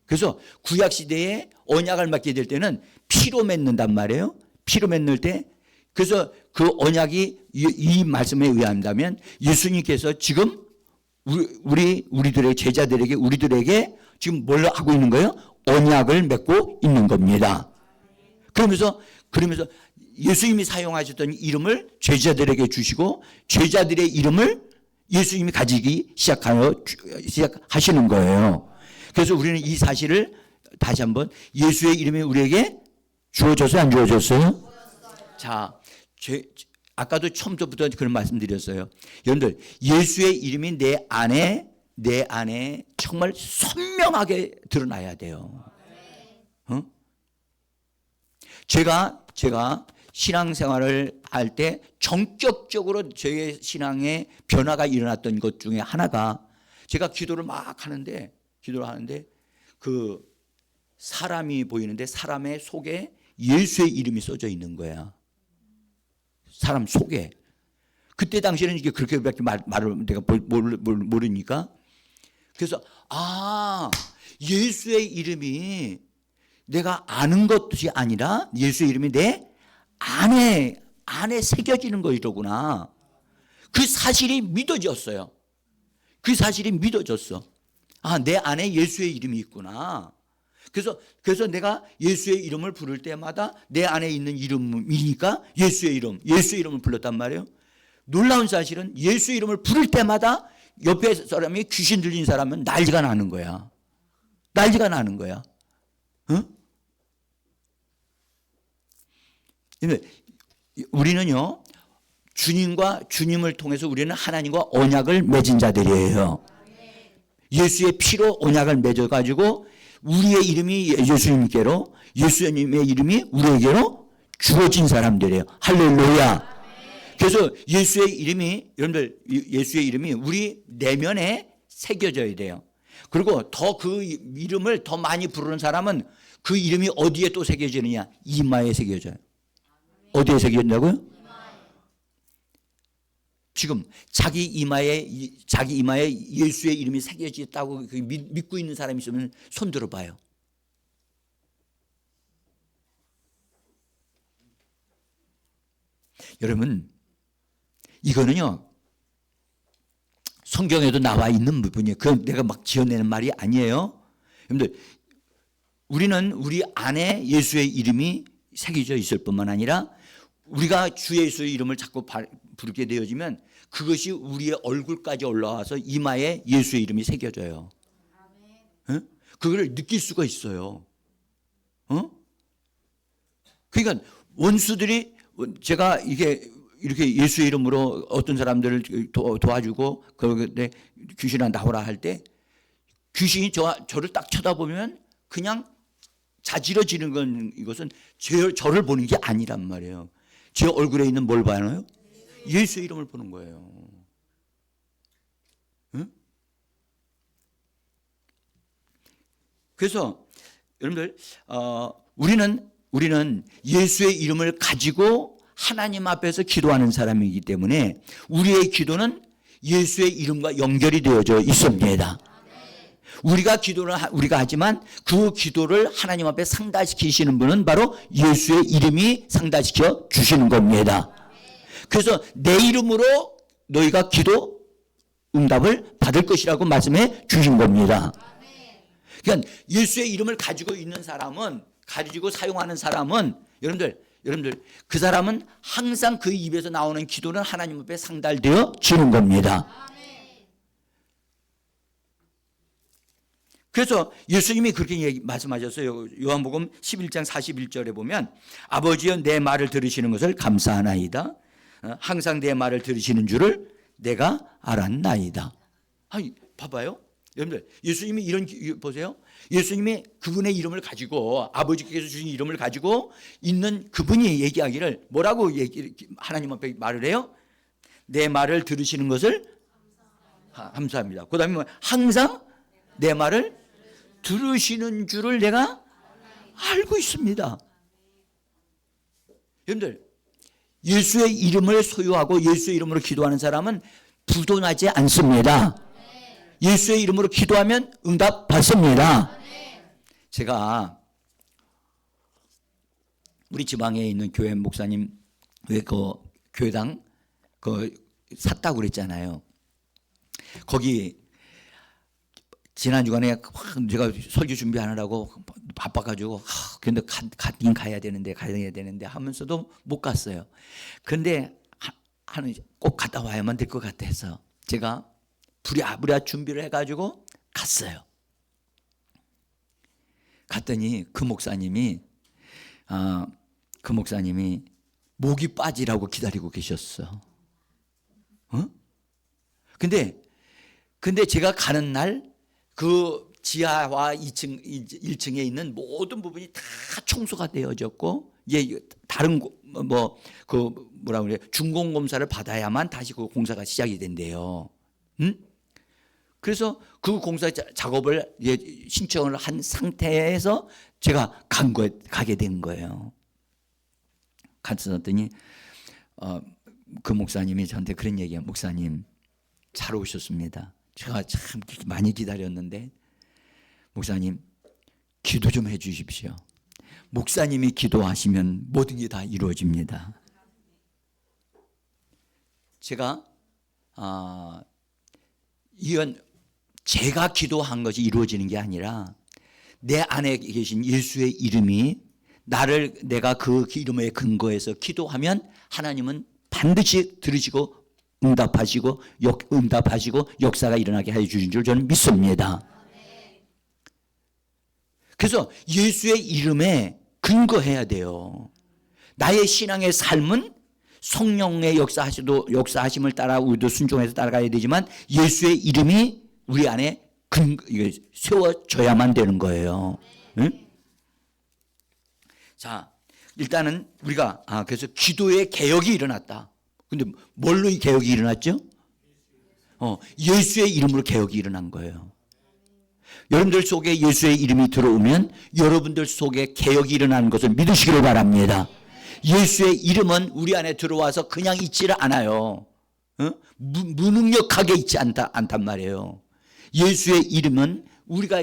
Speaker 1: 그래서 구약 시대에 언약을 맺게 될 때는 피로 맺는단 말이에요. 피로 맺는 때, 그래서 그 언약이 이 말씀에 의한다면 예수님께서 지금 우리들의 제자들에게, 우리들에게 지금 뭘 하고 있는 거예요? 언약을 맺고 있는 겁니다. 그러면서 예수님이 사용하셨던 이름을 제자들에게 주시고, 제자들의 이름을 예수님이 가지기 시작하시는 거예요. 그래서 우리는 이 사실을 다시 한번, 예수의 이름이 우리에게 주어졌어요, 안 주어졌어요? 자, 아까도 처음부터 그런 말씀드렸어요. 여러분들, 예수의 이름이 내 안에 내 안에 정말 선명하게 드러나야 돼요. 어? 제가 신앙생활을 할 때 전격적으로 저의 신앙에 변화가 일어났던 것 중에 하나가, 제가 기도를 하는데 그 사람이 보이는데 사람의 속에 예수의 이름이 써져 있는 거야. 사람 속에. 그때 당시에는 이게 그렇게밖에 말을 내가 모르니까, 그래서 예수의 이름이 내가 아는 것이 아니라 예수의 이름이 내 안에 새겨지는 것이로구나. 그 사실이 믿어졌어요. 그 사실이 믿어졌어. 내 안에 예수의 이름이 있구나. 그래서 내가 예수의 이름을 부를 때마다 내 안에 있는 이름이니까 예수의 이름을 불렀단 말이에요. 놀라운 사실은 예수의 이름을 부를 때마다 옆에 사람이 귀신 들린 사람은 난리가 나는 거야. 난리가 나는 거야. 응? 우리는요, 주님을 통해서 우리는 하나님과 언약을 맺은 자들이에요. 예수의 피로 언약을 맺어가지고 우리의 이름이 예수님께로, 예수님의 이름이 우리에게로 주어진 사람들이에요. 할렐루야. 그래서 예수의 이름이 우리 내면에 새겨져야 돼요. 그리고 더 그 이름을 더 많이 부르는 사람은 그 이름이 어디에 또 새겨지느냐? 이마에 새겨져요. 어디에 새겨진다고요? 지금 자기 이마에 예수의 이름이 새겨졌다고 믿고 있는 사람이 있으면 손 들어봐요. 여러분, 이거는요, 성경에도 나와 있는 부분이에요. 그건 내가 막 지어내는 말이 아니에요. 여러분들, 우리는 우리 안에 예수의 이름이 새겨져 있을 뿐만 아니라 우리가 주 예수의 이름을 자꾸 부르게 되어지면 그것이 우리의 얼굴까지 올라와서 이마에 예수의 이름이 새겨져요. 응? 그걸 느낄 수가 있어요. 그러니까 원수들이, 제가 이렇게 예수의 이름으로 어떤 사람들을 도와주고 그런데 귀신아 나오라 할 때 귀신이 저를 딱 쳐다보면 그냥 자지러지는 건, 이것은 저를 보는 게 아니란 말이에요. 제 얼굴에 있는 뭘 봐요? 예수의 이름을 보는 거예요. 응? 그래서 여러분들, 우리는 예수의 이름을 가지고 하나님 앞에서 기도하는 사람이기 때문에 우리의 기도는 예수의 이름과 연결이 되어져 있습니다. 우리가 하지만 그 기도를 하나님 앞에 상달시키시는 분은 바로 예수의 이름이 상달시켜 주시는 겁니다. 그래서 내 이름으로 너희가 기도 응답을 받을 것이라고 말씀해 주신 겁니다. 그러니까 예수의 이름을 가지고 있는 사람은, 가지고 사용하는 사람은, 여러분들 그 사람은 항상 그 입에서 나오는 기도는 하나님 앞에 상달되어 지는 겁니다. 그래서 예수님이 그렇게 말씀하셨어요. 요한복음 11장 41절에 보면 아버지여 내 말을 들으시는 것을 감사하나이다. 항상 내 말을 들으시는 줄을 내가 알았나이다. 봐봐요. 여러분들, 예수님이 보세요. 예수님이 그분의 이름을 가지고, 아버지께서 주신 이름을 가지고 있는 그분이 얘기하기를 뭐라고 하나님 앞에 말을 해요? 내 말을 들으시는 것을 감사합니다. 그 다음에 항상 내 말을 들으시는 줄을 내가 알고 있습니다. 여러분들, 예수의 이름을 소유하고 예수의 이름으로 기도하는 사람은 부도나지 않습니다. 예수의 이름으로 기도하면 응답 받습니다. 제가 우리 지방에 있는 교회 목사님 그 교회당 샀다고 그랬잖아요. 거기 지난 주간에 제가 설교 준비하느라고 바빠가지고 근데 가긴 가야 되는데 하면서도 못 갔어요. 그런데 꼭 갔다 와야만 될 것 같아서 제가 부랴부랴 준비를 해가지고 갔어요. 갔더니 그 목사님이 목이 빠지라고 기다리고 계셨어. 근데 근데 제가 가는 날 그 지하와 2층, 1층에 있는 모든 부분이 다 청소가 되어졌고, 이제 다른 뭐라 그래, 준공 검사를 받아야만 다시 그 공사가 시작이 된대요. 그래서 그 공사 작업을 신청을 한 상태에서 제가 가게 된 거예요. 갔더니 그 목사님이 저한테 그런 얘기예요. 목사님, 잘 오셨습니다. 제가 참 많이 기다렸는데 목사님 기도 좀 해 주십시오. 목사님이 기도하시면 모든 게 다 이루어집니다. 제가 이건 제가 기도한 것이 이루어지는 게 아니라 내 안에 계신 예수의 이름이 내가 그 이름에 근거해서 기도하면 하나님은 반드시 들으시고 응답하시고 역사가 일어나게 해 주신 줄 저는 믿습니다. 그래서 예수의 이름에 근거해야 돼요. 나의 신앙의 삶은 성령의 역사하심을 따라 우리도 순종해서 따라가야 되지만 예수의 이름이 우리 안에 세워져야만 되는 거예요. 응? 자, 일단은 우리가 그래서 기도의 개혁이 일어났다. 근데 뭘로 이 개혁이 일어났죠? 예수의 이름으로 개혁이 일어난 거예요. 여러분들 속에 예수의 이름이 들어오면 여러분들 속에 개혁이 일어나는 것을 믿으시기를 바랍니다. 예수의 이름은 우리 안에 들어와서 그냥 있지를 않아요. 무능력하게 있지 않단 말이에요. 예수의 이름은 우리가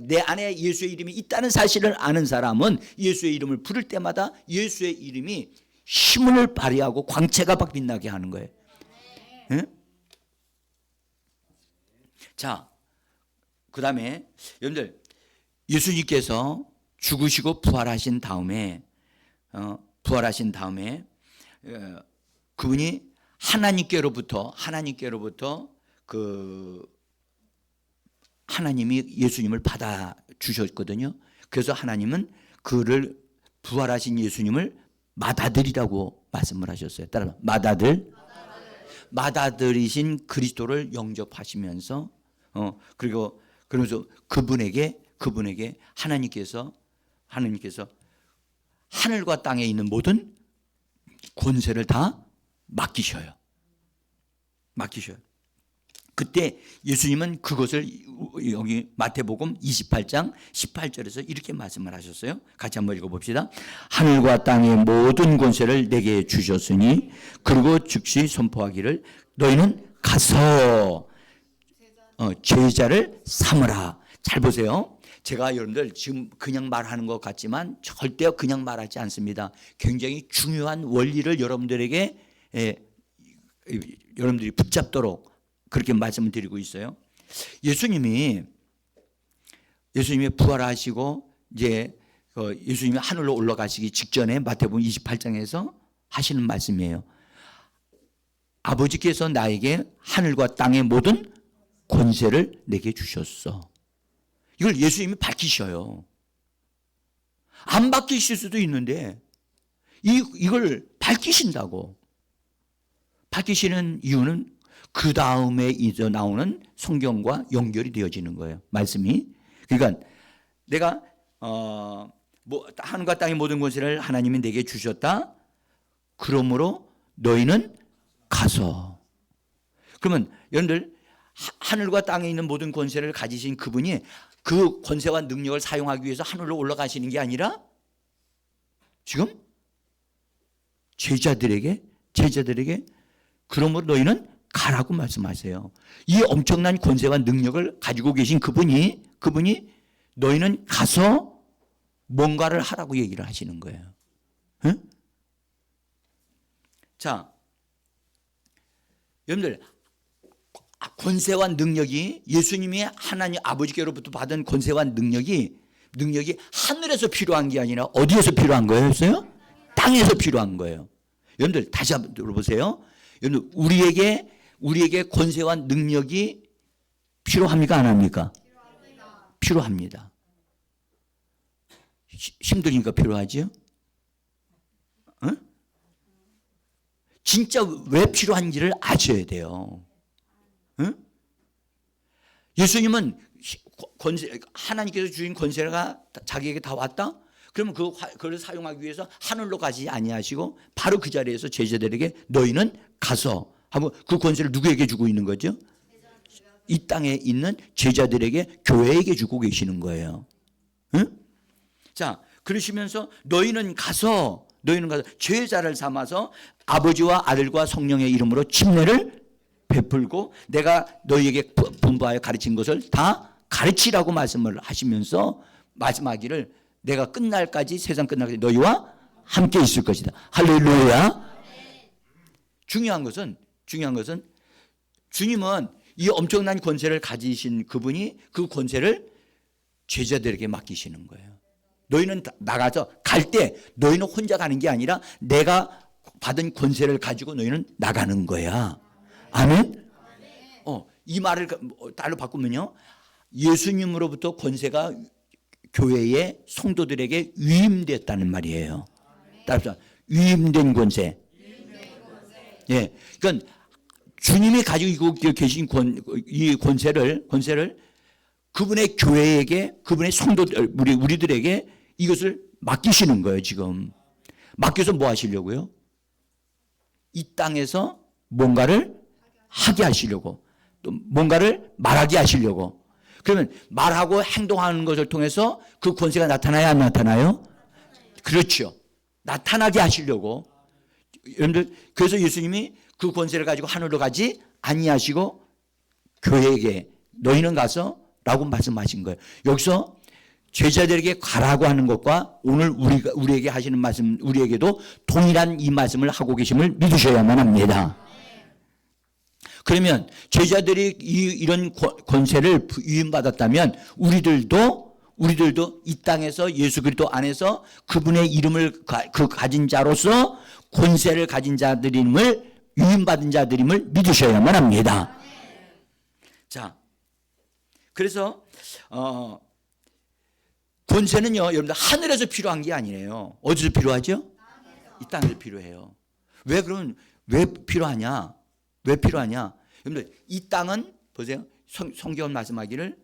Speaker 1: 내 안에 예수의 이름이 있다는 사실을 아는 사람은 예수의 이름을 부를 때마다 예수의 이름이 힘을 발휘하고 광채가 막 빛나게 하는 거예요. 응? 자, 그 다음에 여러분들 예수님께서 죽으시고 부활하신 다음에 그분이 하나님께로부터 하나님이 예수님을 받아 주셨거든요. 그래서 하나님은 그를 부활하신 예수님을 맏아들이라고 말씀을 하셨어요. 따라서 맏아들이신 그리스도를 영접하시면서 그리고 그러면서 그분에게 하나님께서 하늘과 땅에 있는 모든 권세를 다 맡기셔요. 그때 예수님은 그것을 여기 마태복음 28장 18절에서 이렇게 말씀을 하셨어요. 같이 한번 읽어봅시다. 하늘과 땅의 모든 권세를 내게 주셨으니 그리고 즉시 선포하기를 너희는 가서 제자를 삼으라. 잘 보세요. 제가 여러분들 지금 그냥 말하는 것 같지만 절대 그냥 말하지 않습니다. 굉장히 중요한 원리를 여러분들이 붙잡도록 그렇게 말씀을 드리고 있어요. 예수님이 부활하시고 이제 예수님이 하늘로 올라가시기 직전에 마태복음 28장에서 하시는 말씀이에요. 아버지께서 나에게 하늘과 땅의 모든 권세를 내게 주셨어. 이걸 예수님이 밝히셔요. 안 밝히실 수도 있는데 이걸 밝히신다고. 밝히시는 이유는 그 다음에 이제 나오는 성경과 연결이 되어지는 거예요. 말씀이. 그러니까 내가 하늘과 땅의 모든 권세를 하나님이 내게 주셨다. 그러므로 너희는 가서. 그러면 여러분들 하늘과 땅에 있는 모든 권세를 가지신 그분이 그 권세와 능력을 사용하기 위해서 하늘로 올라가시는 게 아니라 지금 제자들에게 그러므로 너희는 가라고 말씀하세요. 이 엄청난 권세와 능력을 가지고 계신 그분이 너희는 가서 뭔가를 하라고 얘기를 하시는 거예요. 응? 자, 여러분들 권세와 능력이 예수님이 하나님 아버지께로부터 받은 권세와 능력이 하늘에서 필요한 게 아니라 어디에서 필요한 거였어요? 땅에서 필요한 거예요. 여러분들 다시 한번 들어보세요. 여러분들 우리에게 권세와 능력이 필요합니까? 안 합니까? 필요합니다. 힘드니까 필요하지요? 어? 진짜 왜 필요한지를 아셔야 돼요. 응? 예수님은 권세, 하나님께서 주신 권세가 자기에게 다 왔다? 그러면 그걸 사용하기 위해서 하늘로 가지 아니하시고 바로 그 자리에서 제자들에게 너희는 가서 하고 그 권세를 누구에게 주고 있는 거죠? 이 땅에 있는 제자들에게, 교회에게 주고 계시는 거예요. 응? 자, 그러시면서 너희는 가서 제자를 삼아서 아버지와 아들과 성령의 이름으로 침례를 베풀고 내가 너희에게 분부하여 가르친 것을 다 가르치라고 말씀을 하시면서 마지막이를 내가 끝날까지, 세상 끝날까지 너희와 함께 있을 것이다. 할렐루야. 중요한 것은 주님은 이 엄청난 권세를 가지신 그분이 그 권세를 제자들에게 맡기시는 거예요. 너희는 나가서 갈 때 너희는 혼자 가는 게 아니라 내가 받은 권세를 가지고 너희는 나가는 거야. 아멘? 이 말을 따로 바꾸면요. 예수님으로부터 권세가 교회의 성도들에게 위임됐다는 말이에요. 따라서 위임된 권세. 예. 그러니까 주님이 가지고 계신 이 권세를 그분의 교회에게, 그분의 성도들, 우리들에게 이것을 맡기시는 거예요, 지금. 맡겨서 뭐 하시려고요? 이 땅에서 뭔가를 하게 하시려고, 또 뭔가를 말하게 하시려고. 그러면 말하고 행동하는 것을 통해서 그 권세가 나타나야 안 나타나요? 그렇죠. 나타나게 하시려고. 여러분들, 그래서 예수님이 그 권세를 가지고 하늘로 가지 아니하시고 교회에게 너희는 가서 라고 말씀하신 거예요. 여기서 제자들에게 가라고 하는 것과 오늘 우리에게 하시는 말씀, 우리에게도 동일한 이 말씀을 하고 계심을 믿으셔야만 합니다. 그러면 제자들이 이런 권세를 위임받았다면 우리들도 이 땅에서 예수 그리스도 안에서 그분의 이름을 가진 자로서 권세를 가진 자들임을, 위임받은 자들임을 믿으셔야만 합니다. 자, 그래서 권세는요, 여러분들 하늘에서 필요한 게 아니에요. 어디서 필요하죠? 이 땅에서 필요해요. 왜 필요하냐? 왜 필요하냐? 여러분들 이 땅은 보세요. 성경은 말씀하기를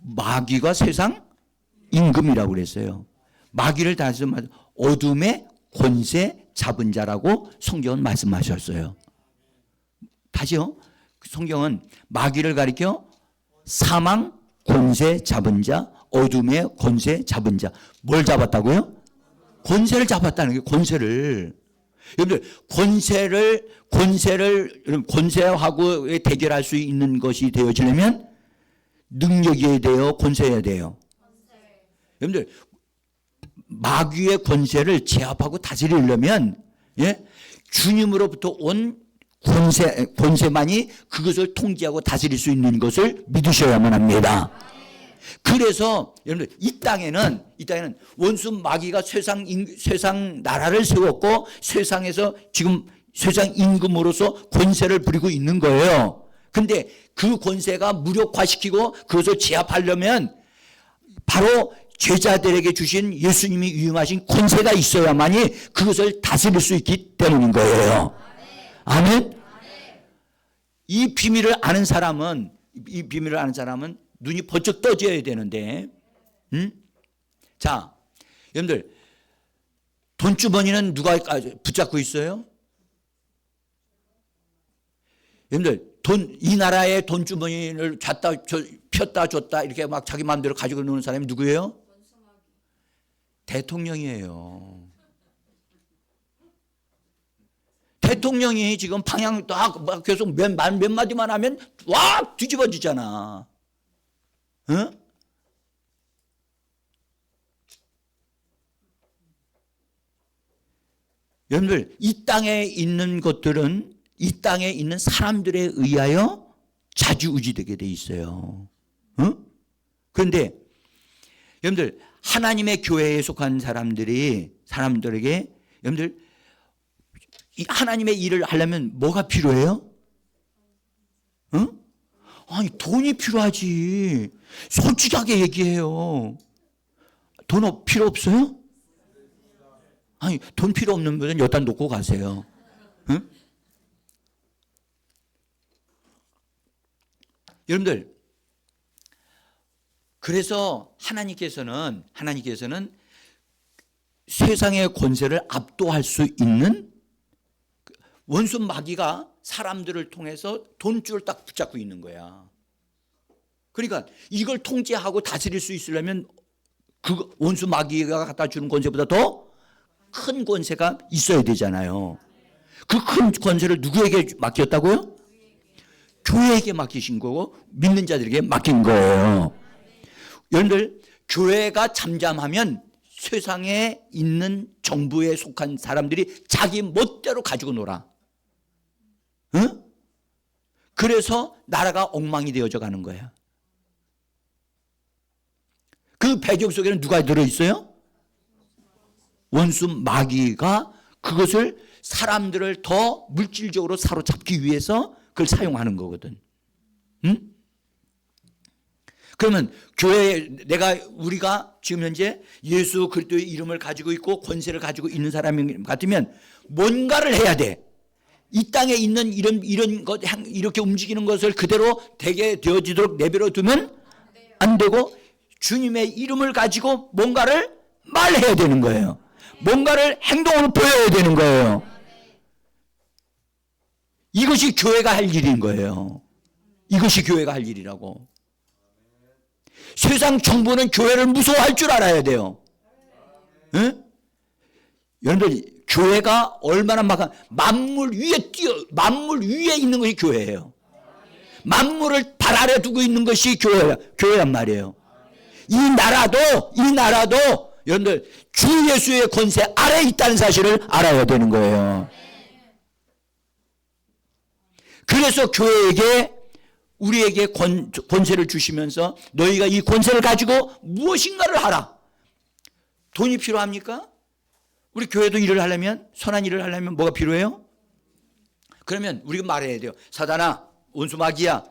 Speaker 1: 마귀가 세상 임금이라고 그랬어요. 마귀를 다시 어둠의 권세 잡은 자라고 성경은 말씀하셨어요. 다시요. 성경은 마귀를 가리켜 사망 권세 잡은 자, 어둠의 권세 잡은 자. 뭘 잡았다고요? 권세를 잡았다는 게, 권세를. 여러분들 권세하고 대결할 수 있는 것이 되어지려면 능력이어야 돼요, 권세여야 돼요. 여러분들 마귀의 권세를 제압하고 다스리려면 주님으로부터 온 권세만이 그것을 통제하고 다스릴 수 있는 것을 믿으셔야만 합니다. 그래서 여러분들 이 땅에는 원수 마귀가 세상 나라를 세웠고 세상에서 지금 세상 임금으로서 권세를 부리고 있는 거예요. 근데 그 권세가 무력화시키고 그것을 제압하려면 바로 제자들에게 주신 예수님이 위임하신 권세가 있어야만이 그것을 다스릴 수 있기 때문인 거예요. 아멘. 이 비밀을 아는 사람은 눈이 번쩍 떠져야 되는데, 자, 여러분들 돈주머니는 누가 붙잡고 있어요? 여러분들 이 나라의 돈주머니를 폈다 줬다 이렇게 막 자기 마음대로 가지고 노는 사람이 누구예요? 대통령이에요. 대통령이 지금 방향 딱 계속 몇 마디만 하면 와 뒤집어지잖아. 응? 여러분들 이 땅에 있는 것들은 이 땅에 있는 사람들에 의하여 자주우지되게 돼 있어요. 응? 그런데 여러분들 하나님의 교회에 속한 사람들에게 여러분들 하나님의 일을 하려면 뭐가 필요해요? 응? 아니 돈이 필요하지. 솔직하게 얘기해요. 돈 필요 없어요? 아니 돈 필요 없는 분은 여기다 놓고 가세요. 응? 여러분들, 그래서 하나님께서는 세상의 권세를 압도할 수 있는 원수 마귀가 사람들을 통해서 돈줄을 딱 붙잡고 있는 거야. 그러니까 이걸 통제하고 다스릴 수 있으려면 그 원수 마귀가 갖다 주는 권세보다 더 큰 권세가 있어야 되잖아요. 그 큰 권세를 누구에게 맡겼다고요? 교회에게 맡기신 거고 믿는 자들에게 맡긴 거예요. 여러분들, 교회가 잠잠하면 세상에 있는 정부에 속한 사람들이 자기 멋대로 가지고 놀아. 응? 그래서 나라가 엉망이 되어져 가는 거야. 그 배경 속에는 누가 들어있어요? 원수 마귀가 그것을 사람들을 더 물질적으로 사로잡기 위해서 그걸 사용하는 거거든. 응? 그러면 우리가 지금 현재 예수 그리스도의 이름을 가지고 있고 권세를 가지고 있는 사람 같으면 뭔가를 해야 돼. 이 땅에 있는 이런 것, 이렇게 움직이는 것을 그대로 되게 되어지도록 내버려 두면 안 되고, 주님의 이름을 가지고 뭔가를 말해야 되는 거예요. 뭔가를 행동으로 보여야 되는 거예요. 이것이 교회가 할 일인 거예요. 이것이 교회가 할 일이라고. 세상 정부는 교회를 무서워할 줄 알아야 돼요. 응? 여러분들, 교회가 얼마나 만물 위에 있는 것이 교회예요. 만물을 발 아래 두고 있는 것이 교회란 말이에요. 이 나라도 여러분들 주 예수의 권세 아래에 있다는 사실을 알아야 되는 거예요. 그래서 교회에게 우리에게 권세를 주시면서 너희가 이 권세를 가지고 무엇인가를 하라. 돈이 필요합니까? 우리 교회도 일을 하려면, 선한 일을 하려면 뭐가 필요해요? 그러면 우리가 말해야 돼요. 사단아, 원수 마귀야,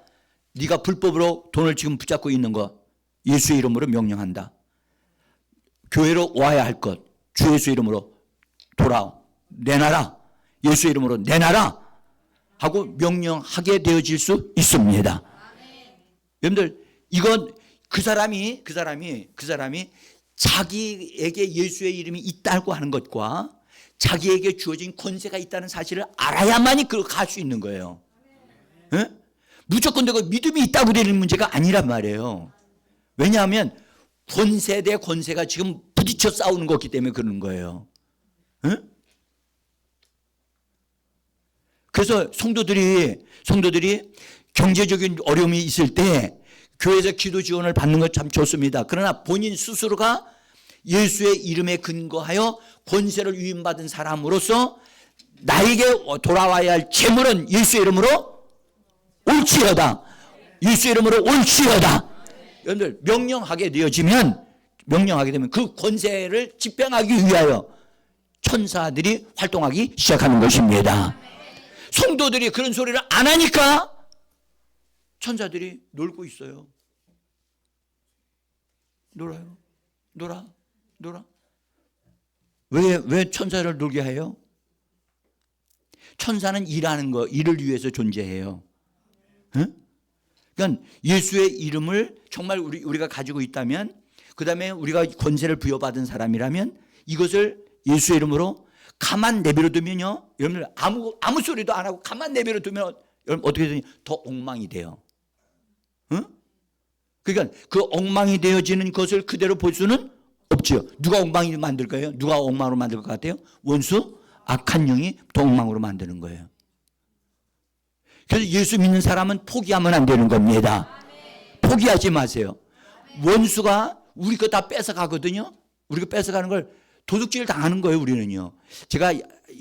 Speaker 1: 네가 불법으로 돈을 지금 붙잡고 있는 거 예수의 이름으로 명령한다. 교회로 와야 할 것 주 예수 이름으로 내놔라. 예수의 이름으로 내놔라 하고 명령하게 되어질 수 있습니다. 여러분들, 이건 그 사람이 자기에게 예수의 이름이 있다고 하는 것과 자기에게 주어진 권세가 있다는 사실을 알아야만이 그렇게 할 수 있는 거예요. 네? 무조건 내가 믿음이 있다고 되는 문제가 아니란 말이에요. 왜냐하면 권세 대 권세가 지금 부딪혀 싸우는 거기 때문에 그러는 거예요. 네? 그래서 성도들이 경제적인 어려움이 있을 때 교회에서 기도 지원을 받는 것 참 좋습니다. 그러나 본인 스스로가 예수의 이름에 근거하여 권세를 위임받은 사람으로서 나에게 돌아와야 할 재물은 예수의 이름으로 옳지어다. 예수의 이름으로 옳지어다. 여러분들, 명령하게 되면 그 권세를 집행하기 위하여 천사들이 활동하기 시작하는 것입니다. 성도들이 그런 소리를 안 하니까 천사들이 놀고 있어요. 놀아. 왜 천사를 놀게 해요? 천사는 일을 위해서 존재해요. 응? 그러니까 예수의 이름을 정말 우리가 가지고 있다면, 그 다음에 우리가 권세를 부여받은 사람이라면 이것을 예수의 이름으로 가만 내버려 두면요, 여러분들 아무 소리도 안 하고 가만 내버려 두면 여러분 어떻게 되니? 더 엉망이 돼요. 응? 그러니까 그 엉망이 되어지는 것을 그대로 볼 수는 없지요. 누가 엉망이 만들 거예요? 누가 엉망으로 만들 것 같아요? 원수, 악한 영이 더 엉망으로 만드는 거예요. 그래서 예수 믿는 사람은 포기하면 안 되는 겁니다. 포기하지 마세요. 원수가 우리 거 다 뺏어가거든요. 우리가 뺏어가는 걸 도둑질 당하는 거예요, 우리는요. 제가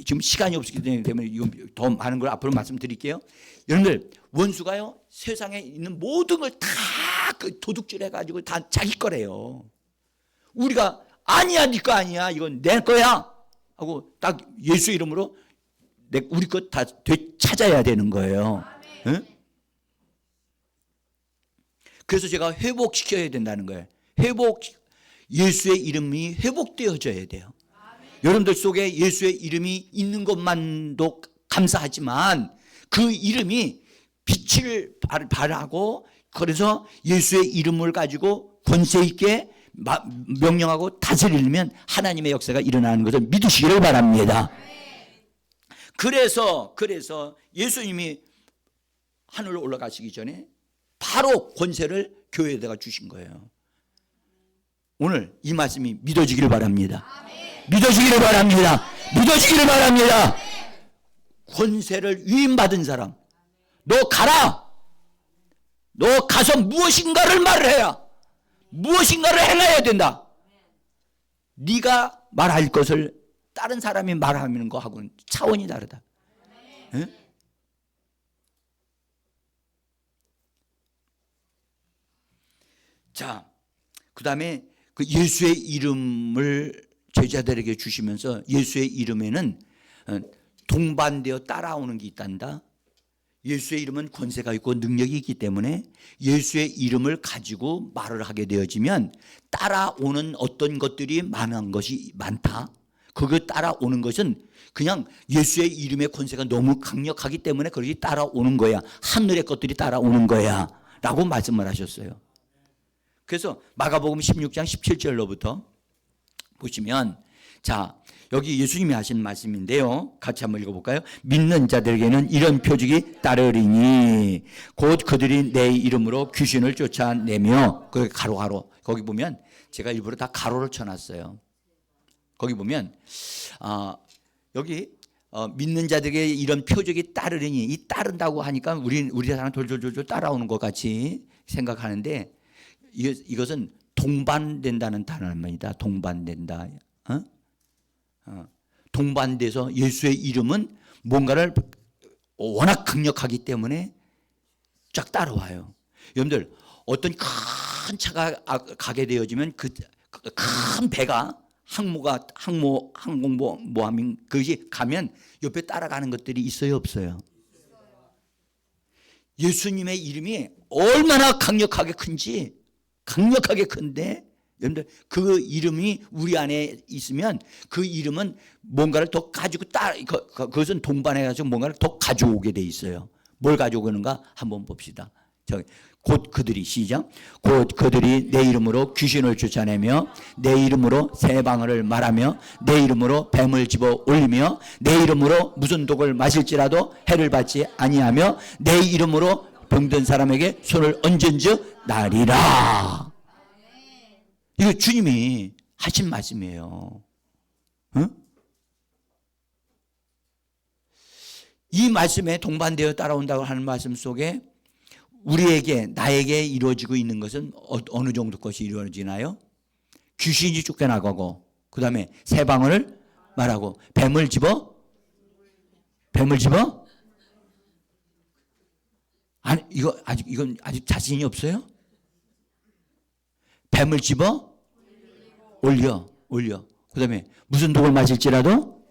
Speaker 1: 지금 시간이 없기 때문에 더 많은 걸 앞으로 말씀드릴게요. 여러분들, 원수가요, 세상에 있는 모든 걸 다 도둑질 해가지고 다 자기 거래요. 우리가 아니야, 네 거 아니야, 이건 내 거야 하고 딱 예수 이름으로 우리 것 다 되찾아야 되는 거예요. 응? 그래서 제가 회복시켜야 된다는 거예요. 예수의 이름이 회복되어져야 돼요. 여러분들 속에 예수의 이름이 있는 것만도 감사하지만 그 이름이 빛을 발하고 그래서 예수의 이름을 가지고 권세 있게 명령하고 다스리면 하나님의 역사가 일어나는 것을 믿으시기를 바랍니다. 그래서 예수님이 하늘로 올라가시기 전에 바로 권세를 교회에다가 주신 거예요. 오늘 이 말씀이 믿어지기를 바랍니다. 믿어지기를 바랍니다. 믿어지기를 바랍니다. 권세를 위임받은 사람, 너 가라. 너 가서 무엇인가를 말을 해야, 무엇인가를 행해야 된다. 네가 말할 것을 다른 사람이 말하는 거하고는 차원이 다르다. 네? 자, 그 다음에 그 예수의 이름을 제자들에게 주시면서 예수의 이름에는 동반되어 따라오는 게 있단다. 예수의 이름은 권세가 있고 능력이 있기 때문에 예수의 이름을 가지고 말을 하게 되어지면 따라오는 어떤 것들이 많다. 그거 따라오는 것은 그냥 예수의 이름의 권세가 너무 강력하기 때문에 그것이 따라오는 거야. 하늘의 것들이 따라오는 거야 라고 말씀을 하셨어요. 그래서 마가복음 16장 17절로부터 보시면, 자, 여기 예수님이 하신 말씀인데요. 같이 한번 읽어볼까요? 믿는 자들에게는 이런 표적이 따르리니 곧 그들이 내 이름으로 귀신을 쫓아내며, 그 가로 거기 보면 제가 일부러 다 가로를 쳐놨어요. 거기 보면 여기 믿는 자들에게 이런 표적이 따르리니, 이 따른다고 하니까 우리 사람 돌돌돌 따라오는 것 같이 생각하는데 이것은 동반된다는 단어입니다. 동반된다. 동반돼서 예수의 이름은 뭔가를 워낙 강력하기 때문에 쫙 따라와요. 여러분들 어떤 큰 차가 가게 되어지면 그 큰 배가 항공모함인 그것이 가면 옆에 따라가는 것들이 있어요, 없어요? 예수님의 이름이 얼마나 강력하게 큰데 여러분들 그 이름이 우리 안에 있으면 그 이름은 뭔가를 더 가지고 그것은 동반해가지고 뭔가를 더 가져오게 돼 있어요. 뭘 가져오는가 한번 봅시다. 곧 그들이, 시작. 곧 그들이 내 이름으로 귀신을 쫓아내며 내 이름으로 새 방언을 말하며 내 이름으로 뱀을 집어 올리며 내 이름으로 무슨 독을 마실지라도 해를 받지 아니하며 내 이름으로 병든 사람에게 손을 얹은즉 나리라. 이거 주님이 하신 말씀이에요. 응? 이 말씀에 동반되어 따라온다고 하는 말씀 속에 우리에게, 나에게 이루어지고 있는 것은 어느 정도 것이 이루어지나요? 귀신이 쫓겨나가고, 그 다음에 새 방언을 말하고, 뱀을 집어? 아니, 이건 아직 자신이 없어요? 뱀을 집어? 올려. 그 다음에 무슨 독을 마실지라도?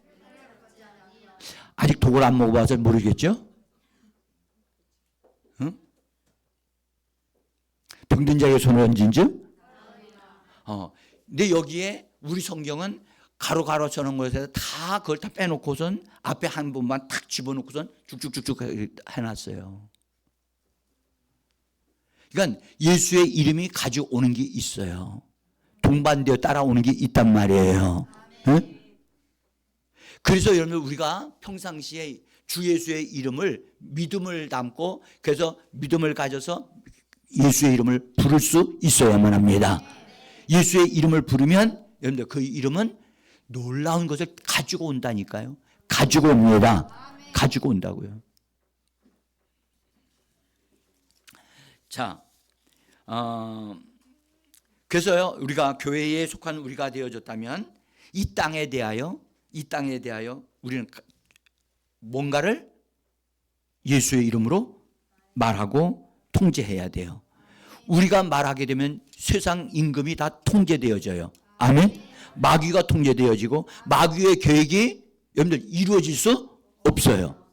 Speaker 1: 아직 독을 안 먹어봐서 모르겠죠? 응? 병든 자에게 손을 얹은즉? 근데 여기에 우리 성경은 가로 쳐놓은 것에서 다 그걸 다 빼놓고선 앞에 한 번만 탁 집어넣고선 쭉쭉쭉쭉 해놨어요. 그러니까 예수의 이름이 가져오는 게 있어요. 동반되어 따라오는 게 있단 말이에요. 네? 그래서 여러분 우리가 평상시에 주 예수의 이름을 믿음을 담고 그래서 믿음을 가져서 예수의 이름을 부를 수 있어야만 합니다. 예수의 이름을 부르면 여러분들 그 이름은 놀라운 것을 가지고 온다니까요. 가지고 옵니다. 가지고 온다고요. 자, 그래서요 우리가 교회에 속한 우리가 되어졌다면 이 땅에 대하여 우리는 뭔가를 예수의 이름으로 말하고 통제해야 돼요. 우리가 말하게 되면 세상 임금이 다 통제되어져요. 아멘. 마귀가 통제되어지고 마귀의 계획이 여러분들 이루어질 수 없어요.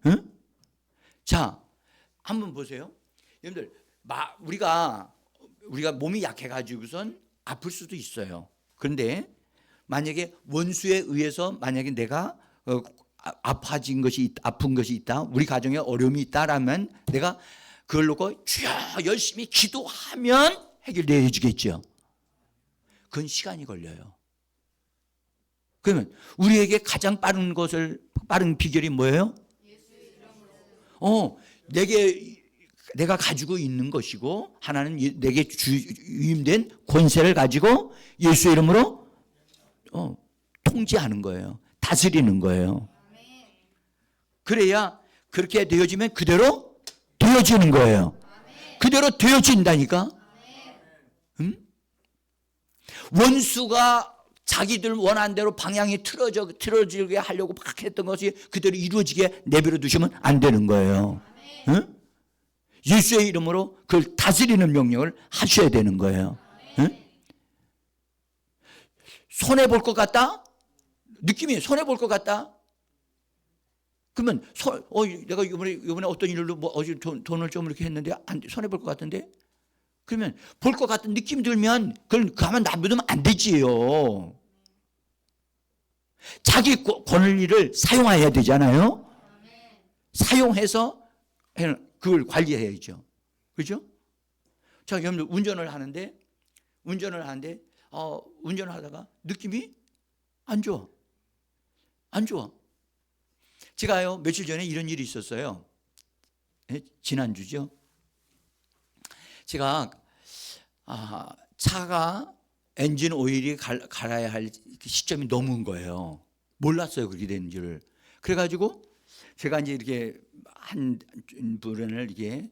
Speaker 1: 응? 자, 한번 보세요. 여러분들 우리가 몸이 약해가지고선 아플 수도 있어요. 그런데 만약에 원수에 의해서 만약에 내가 아픈 것이 있다, 우리 가정에 어려움이 있다라면 내가 그걸 놓고 주여 열심히 기도하면 해결되어지겠죠. 그건 시간이 걸려요. 그러면 우리에게 가장 빠른 비결이 뭐예요? 내가 가지고 있는 것이고 하나는 내게 주임된 권세를 가지고 예수의 이름으로 통제하는 거예요. 다스리는 거예요. 그래야 그렇게 되어지면 그대로 되어지는 거예요. 그대로 되어진다니까. 원수가 자기들 원하는 대로 방향이 틀어지게 하려고 막 했던 것이 그대로 이루어지게 내버려 두시면 안 되는 거예요. 응? 예수의 이름으로 그걸 다스리는 명령을 하셔야 되는 거예요. 응? 손해볼 것 같다? 느낌이 손해볼 것 같다? 그러면 내가 이번에 어떤 일로 돈을 좀 이렇게 했는데 손해볼 것 같은데? 그러면 볼 것 같은 느낌이 들면 그걸 가만 놔두면 안 되지요. 자기 권리를 사용해야 되잖아요. 사용해서 그걸 관리해야죠. 그렇죠? 자, 여러분들 운전을 하는데 운전을 하다가 느낌이 안 좋아. 제가요 며칠 전에 이런 일이 있었어요. 지난주죠. 제가 차가 엔진 오일이 갈아야 할 시점이 넘은 거예요. 몰랐어요 그렇게 되는 줄을. 그래가지고 제가 이제 이렇게 한 분을 이게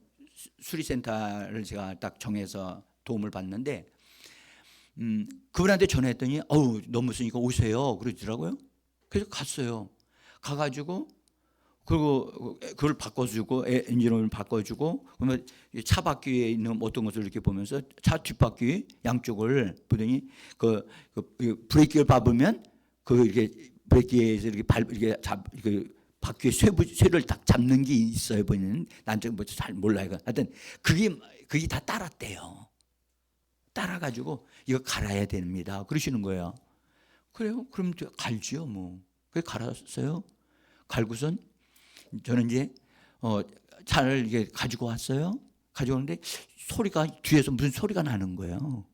Speaker 1: 수리센터를 제가 딱 정해서 도움을 받는데 그분한테 전화했더니 너무 쓰니까 오세요 그러더라고요. 그래서 갔어요. 가가지고 그리고 그걸 바꿔주고 엔진오일 바꿔주고 그러면 차 바퀴에 있는 어떤 것을 이렇게 보면서 차 뒷바퀴 양쪽을 보더니 그 브레이크를 밟으면 그 이렇게 브레이크에서 이렇게 바퀴의 쇠를 딱 잡는 게 있어요 보이는. 난 좀 잘 몰라요. 하여튼 그게 다 따랐대요. 따라가지고 이거 갈아야 됩니다. 그러시는 거예요. 그래요? 그럼 갈지요 뭐. 그래 갈았어요. 갈고선 저는 이제 차를 이게 가지고 왔어요. 가지고 왔는데 소리가 뒤에서 무슨 소리가 나는 거예요.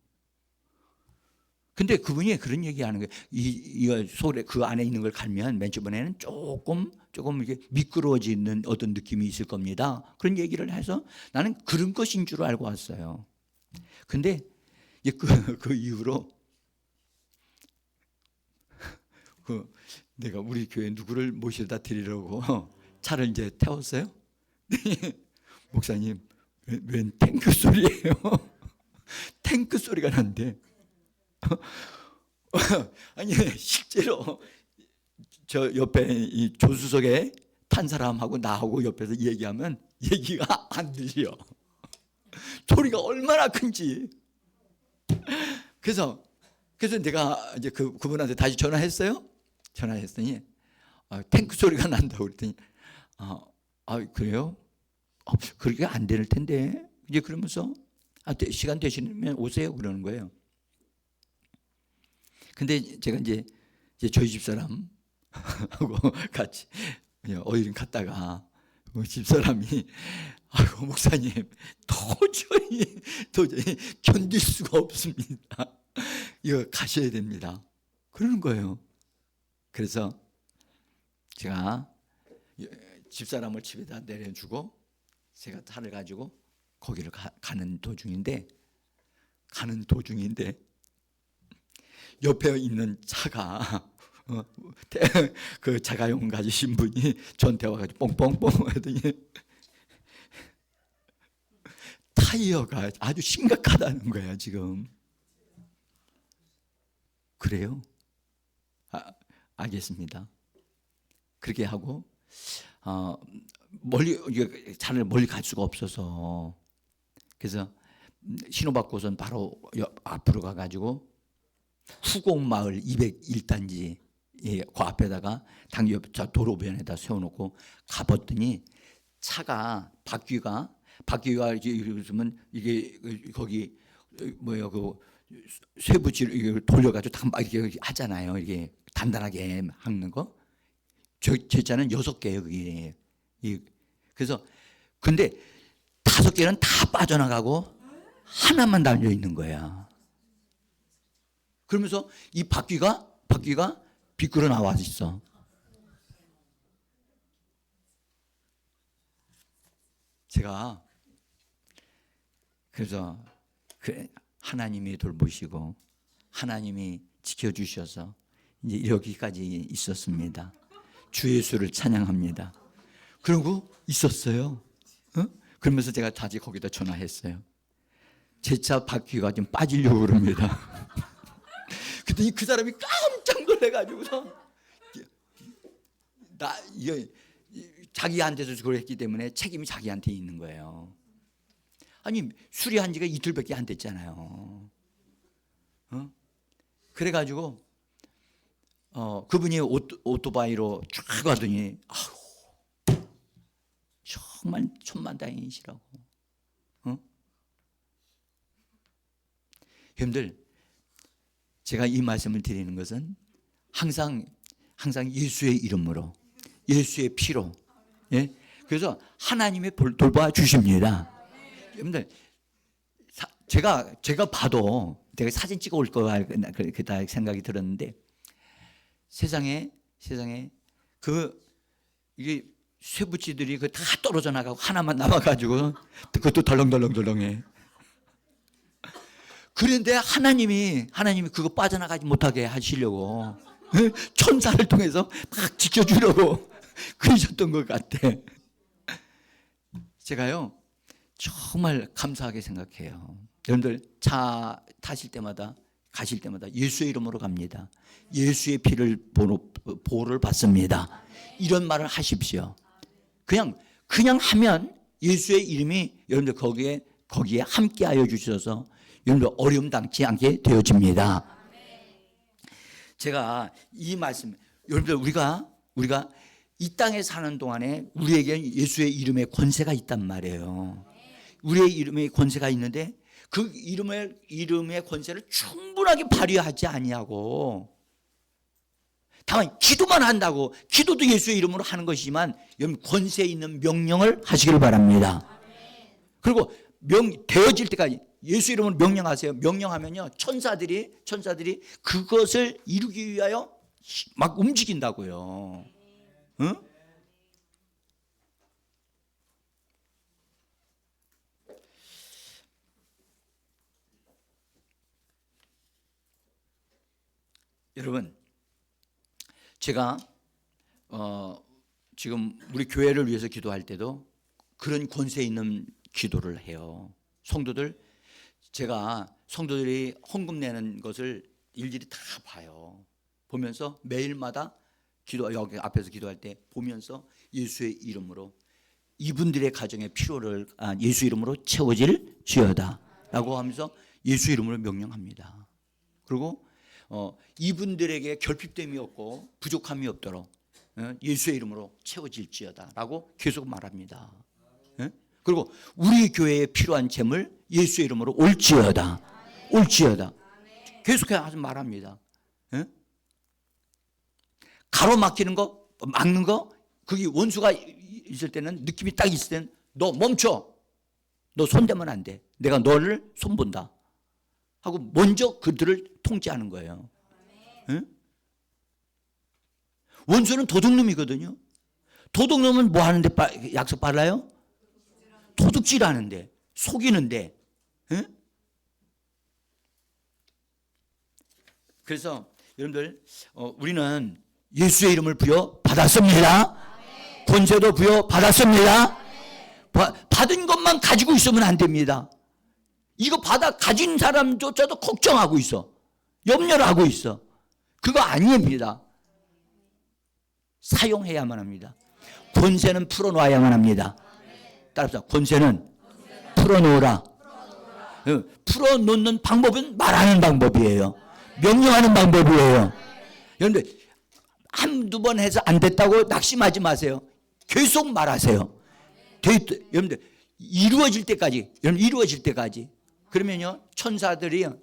Speaker 1: 근데 그분이 그런 얘기하는 거예요. 이 소리 그 안에 있는 걸 갈면 맨 처음에는 조금 이렇게 미끄러워지는 어떤 느낌이 있을 겁니다. 그런 얘기를 해서 나는 그런 것인 줄 알고 왔어요. 근데 그 이후로 내가 우리 교회 누구를 모셔다 드리려고 차를 이제 태웠어요. 목사님, 웬 탱크 소리예요? 탱크 소리가 난대. 아니 실제로 저 옆에 이 조수석에 탄 사람하고 나하고 옆에서 얘기하면 얘기가 안 들려. 소리가 얼마나 큰지. 그래서 내가 이제 그분한테 다시 전화했어요. 전화했더니 탱크 소리가 난다고 그랬더니 그래요? 그렇게 안 될 텐데 이제 그러면서 시간 되시면 오세요 그러는 거예요. 근데 제가 이제 저희 집사람 하고 같이 어디 갔다가 집사람이 목사님 도저히 견딜 수가 없습니다. 이거 가셔야 됩니다. 그러는 거예요. 그래서 제가 집사람을 집에다 내려주고 제가 차를 가지고 거기를 가는 도중인데 옆에 있는 차가 그 자가용 가지신 분이 저한테 와가지고 뻥뻥뻥 하더니 타이어가 아주 심각하다는 거야 지금. 그래요? 알겠습니다. 그렇게 하고 차를 멀리 갈 수가 없어서 그래서 신호받고선 바로 앞으로 가가지고 후곡마을 201단지 그 앞에다가 당옆 도로변에다 세워놓고 가봤더니 차가 바퀴가 있으면 이게 거기 뭐예요 그 쇠붙이를 이걸 돌려가지고 딱 막 이렇게 하잖아요. 이게 단단하게 하는 거. 제 차는 6개예요 그게. 그래서 근데 5개는 다 빠져나가고 하나만 달려 있는 거야. 그러면서 이 바퀴가 비끌어 나와 있어. 제가 그래서 하나님이 돌보시고 하나님이 지켜주셔서 이제 여기까지 있었습니다. 주 예수를 찬양합니다. 그러고 있었어요. 그러면서 제가 다시 거기다 전화했어요. 제 차 바퀴가 좀 빠지려고 그럽니다. 그랬더니 그 사람이 깜짝 놀래가지고서 자기한테서 그걸 했기 때문에 책임이 자기한테 있는 거예요. 아니 수리한 지가 이틀밖에 안 됐잖아요. 그래가지고 그분이 오토바이로 쫙 가더니 정말 천만다행이시라고. 여러분들, 제가 이 말씀을 드리는 것은 항상 예수의 이름으로, 예수의 피로, 예? 그래서 하나님이 돌봐 주십니다. 여러분들, 제가 봐도 내가 사진 찍어 올 거야 그다 생각이 들었는데 세상에 이게 쇠붙이들이 다 떨어져 나가고 하나만 남아가지고 그것도 덜렁덜렁해. 그런데 하나님이 그거 빠져나가지 못하게 하시려고 천사를 통해서 막 지켜주려고 그러셨던 것 같아. 제가요 정말 감사하게 생각해요. 여러분들 차 타실 때마다 가실 때마다 예수의 이름으로 갑니다. 예수의 피를 보호를 받습니다. 이런 말을 하십시오. 그냥 하면 예수의 이름이 여러분들 거기에 함께하여 주셔서 여러분들 어려움 당치 않게 되어집니다. 제가 이 말씀, 여러분들 우리가 이 땅에 사는 동안에 우리에게 예수의 이름의 권세가 있단 말이에요. 우리의 이름의 권세가 있는데 그 이름의 권세를 충분하게 발휘하지 아니하고 다만 기도만 한다고, 기도도 예수의 이름으로 하는 것이지만 여러분 권세 있는 명령을 하시길 바랍니다. 그리고 되어질 때까지 예수 이름으로 명령하세요. 명령하면요 천사들이 그것을 이루기 위하여 막 움직인다고요. 응? 여러분, 제가 지금 우리 교회를 위해서 기도할 때도 그런 권세 있는 기도를 해요. 제가 성도들이 헌금 내는 것을 일일이 다 봐요. 보면서 매일마다 여기 앞에서 기도할 때 보면서 예수의 이름으로 이분들의 가정의 필요를 예수 이름으로 채워질지어다 라고 하면서 예수 이름으로 명령합니다. 그리고 이분들에게 결핍됨이 없고 부족함이 없도록 예수의 이름으로 채워질지어다 라고 계속 말합니다. 그리고 우리 교회에 필요한 재물 예수의 이름으로 올지어다. 계속해서 말합니다. 가로막히는 거, 막는 거, 그게 원수가 있을 때는 느낌이 딱 있을 때는 너 멈춰. 너 손대면 안 돼. 내가 너를 손본다. 하고 먼저 그들을 통제하는 거예요. 원수는 도둑놈이거든요. 도둑놈은 뭐 하는데 약속 빨라요? 도둑질하는데, 속이는데. 그래서 여러분들 우리는 예수의 이름을 부여받았습니다. 권세도 부여받았습니다. 받은 것만 가지고 있으면 안 됩니다. 이거 가진 사람조차도 걱정하고 있어. 염려를 하고 있어. 그거 아닙니다. 사용해야만 합니다. 권세는 풀어놔야만 합니다. 따라서 권세는 풀어놓으라. 풀어놓는 방법은 말하는 방법이에요. 명령하는 방법이에요. 그런데 한두 번 해서 안 됐다고 낙심하지 마세요. 계속 말하세요. 여러분들 이루어질 때까지, 그러면요 천사들이요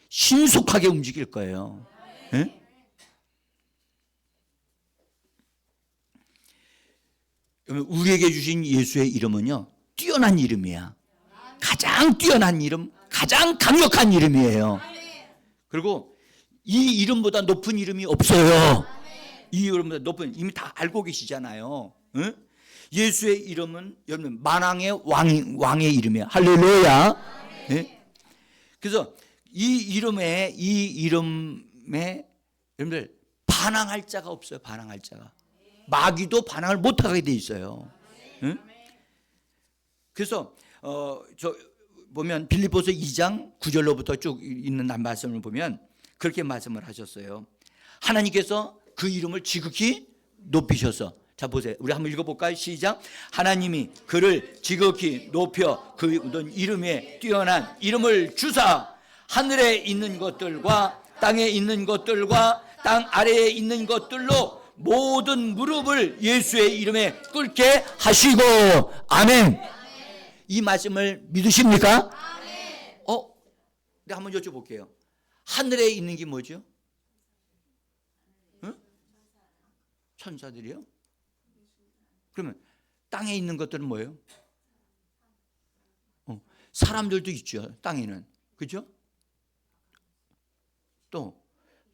Speaker 1: 신속하게 움직일 거예요. 네? 우리에게 주신 예수의 이름은요 뛰어난 이름이야. 가장 뛰어난 이름, 가장 강력한 이름이에요. 그리고 이 이름보다 높은 이름이 없어요. 이 이름보다 높은, 이미 다 알고 계시잖아요. 응? 예수의 이름은 여러분 만왕의 왕의 이름이에요. 할렐루야. 네? 그래서 이 이름에 여러분들 반항할 자가 없어요. 반항할 자가. 마귀도 반항을 못하게 돼 있어요. 응? 그래서 저 보면 빌립보서 2장 9절로부터 쭉 있는 말씀을 보면 그렇게 말씀을 하셨어요. 하나님께서 그 이름을 지극히 높이셔서, 자 보세요. 우리 한번 읽어볼까요? 시작. 하나님이 그를 지극히 높여 그 이름에 뛰어난 이름을 주사 하늘에 있는 것들과 땅에 있는 것들과 땅 아래에 있는 것들로 모든 무릎을 예수의 이름에 꿇게 하시고. 아멘. 이 말씀을 믿으십니까? 내가 한번 여쭤볼게요. 하늘에 있는 게 뭐죠? 응? 천사들이요? 그러면 땅에 있는 것들은 뭐예요? 사람들도 있죠. 땅에는. 그죠? 또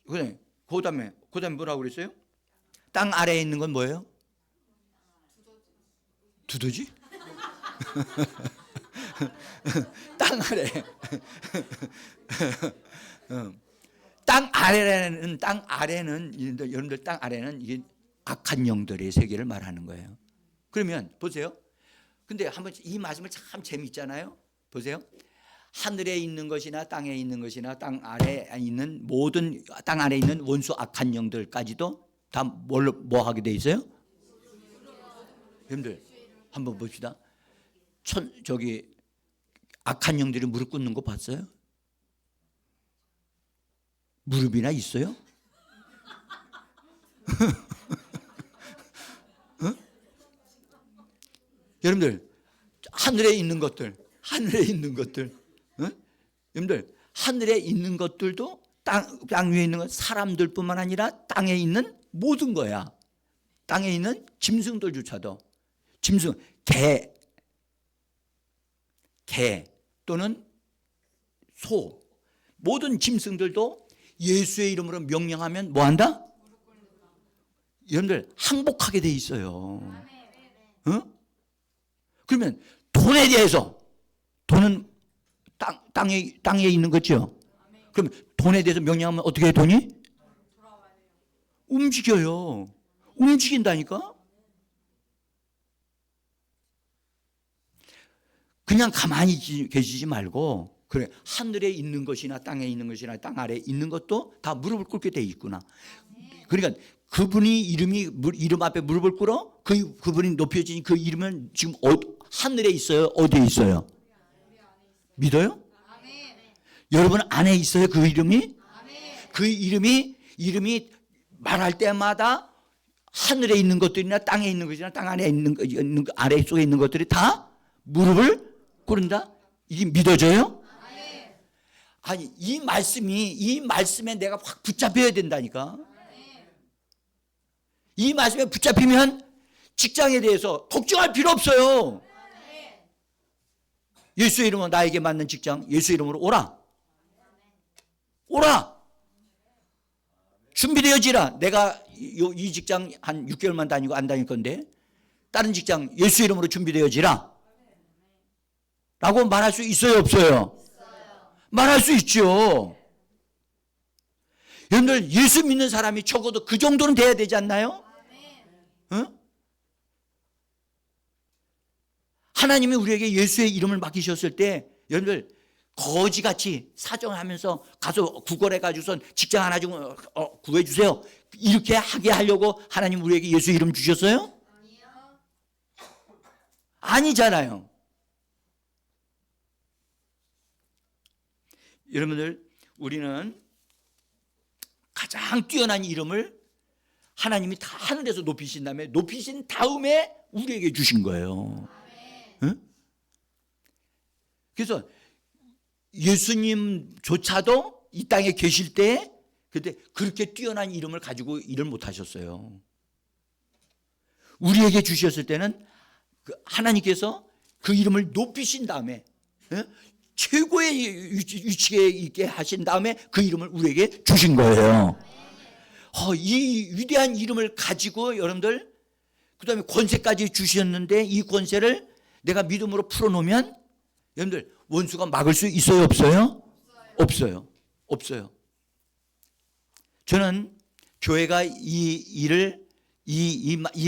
Speaker 1: 그래. 그다음에 뭐라고 그랬어요? 땅 아래에 있는 건 뭐예요? 두더지? 땅 아래. 땅 아래는 여러분들 땅 아래는 이게 악한 영들의 세계를 말하는 거예요. 그러면 보세요. 근데 한번 이 말씀을 참 재미있잖아요. 보세요. 하늘에 있는 것이나 땅에 있는 것이나 땅 아래에 있는 모든 땅 아래에 있는 원수 악한 영들까지도 다 뭐 하게 돼 있어요? 여러분들 한번 봅시다. 악한 영들이 무릎 꿇는 거 봤어요? 무릎이나 있어요? 어? 여러분들 하늘에 있는 것들 어? 여러분들 하늘에 있는 것들도 땅 위에 있는 것, 사람들뿐만 아니라 땅에 있는 모든 거야. 땅에 있는 짐승들조차도, 짐승, 개 또는 소, 모든 짐승들도 예수의 이름으로 명령하면 뭐 한다? 여러분들 항복하게 돼 있어요. 그러면 돈에 대해서, 돈은 땅에 있는 거죠. 그러면 돈에 대해서 명령하면 어떻게 해? 돈이? 움직여요. 움직인다니까? 그냥 가만히 계시지 말고, 그래, 하늘에 있는 것이나 땅에 있는 것이나 땅 아래에 있는 것도 다 무릎을 꿇게 돼 있구나. 그러니까 그분이 이름 앞에 무릎을 꿇어? 그분이 높여진 그 이름은 지금 하늘에 있어요? 어디에 있어요? 믿어요? 여러분 안에 있어요? 그 이름이? 그 이름이 말할 때마다 하늘에 있는 것들이나 땅에 있는 것이나 땅 안에 있는 아래 속에 있는 것들이 다 무릎을 꿇는다? 이게 믿어져요? 아니, 이 말씀에 내가 확 붙잡혀야 된다니까. 이 말씀에 붙잡히면 직장에 대해서 걱정할 필요 없어요. 예수의 이름으로 나에게 맞는 직장, 예수의 이름으로 오라. 준비되어지라. 내가 이 직장 한 6개월만 다니고 안 다닐 건데 다른 직장 예수의 이름으로 준비되어지라 라고 말할 수 있어요, 없어요? 말할 수 있죠. 여러분들 예수 믿는 사람이 적어도 그 정도는 돼야 되지 않나요? 응? 하나님이 우리에게 예수의 이름을 맡기셨을 때 여러분들 거지같이 사정하면서 가서 구걸해가지고선 직장 하나 좀 구해주세요, 이렇게 하게 하려고 하나님 우리에게 예수 이름 주셨어요? 아니잖아요. 여러분들 우리는 가장 뛰어난 이름을 하나님이 다 하늘에서 높이신 다음에 우리에게 주신 거예요. 응? 그래서 예수님조차도 이 땅에 계실 때 그때 그렇게 뛰어난 이름을 가지고 일을 못 하셨어요. 우리에게 주셨을 때는 하나님께서 그 이름을 높이신 다음에 최고의 위치에 있게 하신 다음에 그 이름을 우리에게 주신 거예요. 이 위대한 이름을 가지고 여러분들 그 다음에 권세까지 주셨는데 이 권세를 내가 믿음으로 풀어놓으면 여러분들 원수가 막을 수 있어요? 없어요? 없어요. 없어요. 저는 교회가 이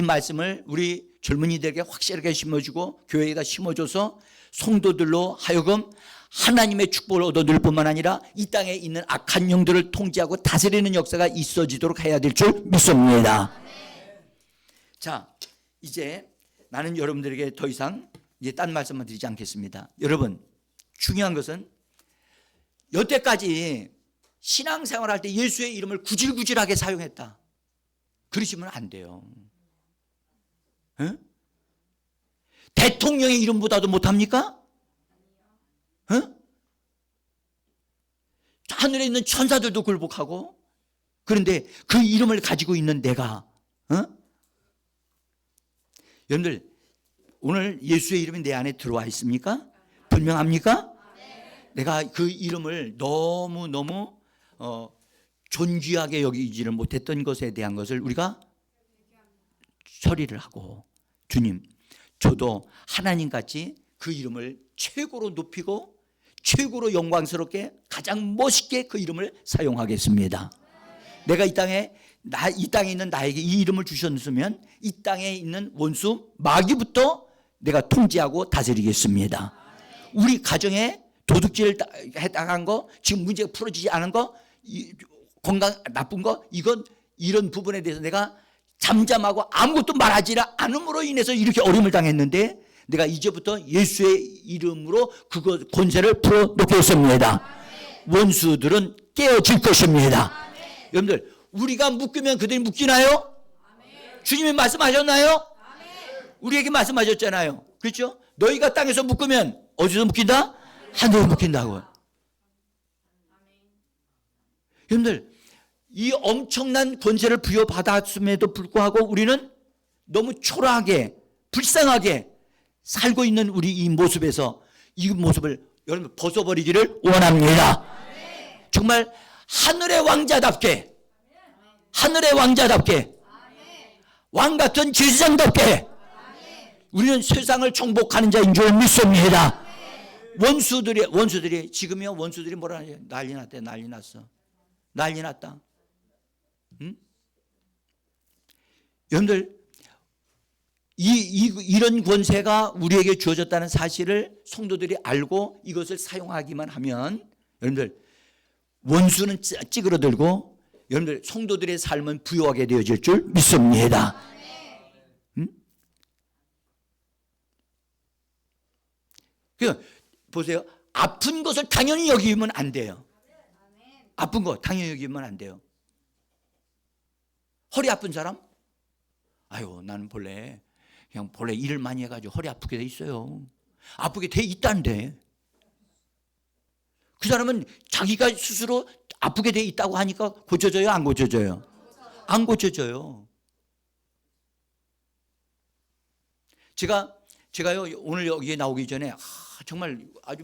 Speaker 1: 말씀을 우리 젊은이들에게 확실하게 심어주고 교회에다 심어줘서 성도들로 하여금 하나님의 축복을 얻어들 뿐만 아니라 이 땅에 있는 악한 영들을 통제하고 다스리는 역사가 있어지도록 해야 될 줄 믿습니다. 자, 이제 나는 여러분들에게 더 이상 이제 딴 말씀만 드리지 않겠습니다. 여러분, 중요한 것은 여태까지 신앙생활할 때 예수의 이름을 구질구질하게 사용했다. 그러시면 안 돼요. 에? 대통령의 이름보다도 못합니까? 에? 하늘에 있는 천사들도 굴복하고. 그런데 그 이름을 가지고 있는 내가 여러분들 오늘 예수의 이름이 내 안에 들어와 있습니까? 분명합니까? 내가 그 이름을 너무너무 존귀하게 여기지를 못했던 것에 대한 것을 우리가 처리를 하고, 주님, 저도 하나님같이 그 이름을 최고로 높이고 최고로 영광스럽게 가장 멋있게 그 이름을 사용하겠습니다. 내가 이 땅에 있는 나에게 이 이름을 주셨으면 이 땅에 있는 원수 마귀부터 내가 통제하고 다스리겠습니다. 우리 가정에 도둑질 해당한 거, 지금 문제가 풀어지지 않은 거, 건강 나쁜 거, 이런 부분에 대해서 내가 잠잠하고 아무것도 말하지 않음으로 인해서 이렇게 어려움을 당했는데 내가 이제부터 예수의 이름으로 그거 권세를 풀어놓겠습니다. 원수들은 깨어질 것입니다. 여러분들, 우리가 묶이면 그들이 묶이나요? 주님이 말씀하셨나요? 우리에게 말씀하셨잖아요. 그렇죠? 너희가 땅에서 묶으면 어디서 묶인다? 하늘에 묶인다고. 여러분들, 이 엄청난 권세를 부여받았음에도 불구하고 우리는 너무 초라하게 불쌍하게 살고 있는 우리 이 모습에서 이 모습을 여러분 벗어버리기를 원합니다. 정말 하늘의 왕자답게, 하늘의 왕자답게, 왕같은 제사장답게 우리는 세상을 정복하는 자인 줄 믿습니다. 원수들이 지금이요, 원수들이 뭐라 하냐? 난리 났대. 난리 났어. 난리 났다. 응? 여러분들, 이런 권세가 우리에게 주어졌다는 사실을 성도들이 알고 이것을 사용하기만 하면 여러분들, 원수는 찌그러들고 여러분들 성도들의 삶은 부유하게 되어질 줄 믿습니다. 응? 보세요. 아픈 것을 당연히 여기면 안 돼요. 아픈 거 당연히 여기면 안 돼요. 허리 아픈 사람? 아유, 나는 본래 일을 많이 해가지고 허리 아프게 돼 있어요. 아프게 돼 있다는데 그 사람은 자기가 스스로 아프게 돼 있다고 하니까 고쳐져요? 안 고쳐져요? 안 고쳐져요. 제가요 오늘 여기에 나오기 전에 정말 아주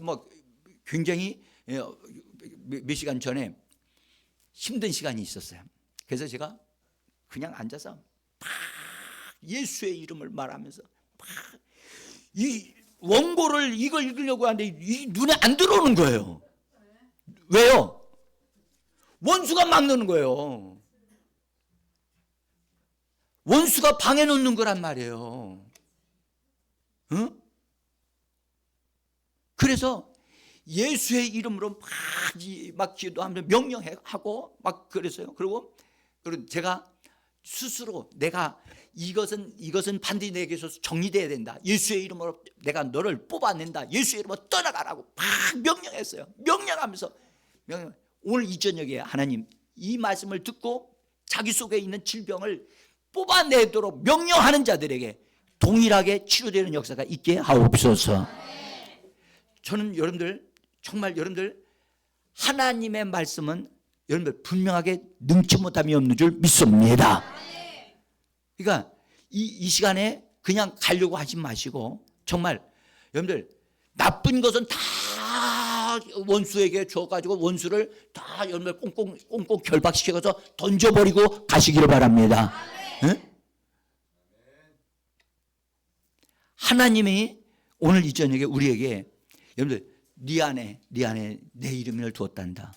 Speaker 1: 굉장히 몇 시간 전에 힘든 시간이 있었어요. 그래서 제가 그냥 앉아서 막 예수의 이름을 말하면서 막 이 원고를 이걸 읽으려고 하는데 이 눈에 안 들어오는 거예요. 왜요? 원수가 막는 거예요. 원수가 방해 놓는 거란 말이에요. 응? 그래서 예수의 이름으로 막 기도하면서 명령하고 막 그랬어요. 그리고 제가 스스로 내가 이것은 반드시 내게서 정리돼야 된다. 예수의 이름으로 내가 너를 뽑아낸다. 예수의 이름으로 떠나가라고 막 명령했어요. 명령하면서 오늘 이 저녁에 하나님 이 말씀을 듣고 자기 속에 있는 질병을 뽑아내도록 명령하는 자들에게 동일하게 치료되는 역사가 있게 하옵소서. 저는 정말 여러분들 하나님의 말씀은 여러분들 분명하게 능치 못함이 없는 줄 믿습니다. 그러니까 이 시간에 그냥 가려고 하지 마시고 정말 여러분들 나쁜 것은 다 원수에게 줘가지고 원수를 다 여러분들 꽁꽁 결박시켜서 던져버리고 가시기를 바랍니다. 응? 하나님이 오늘 이 저녁에 우리에게 여러분들 네 안에 내 이름을 두었단다.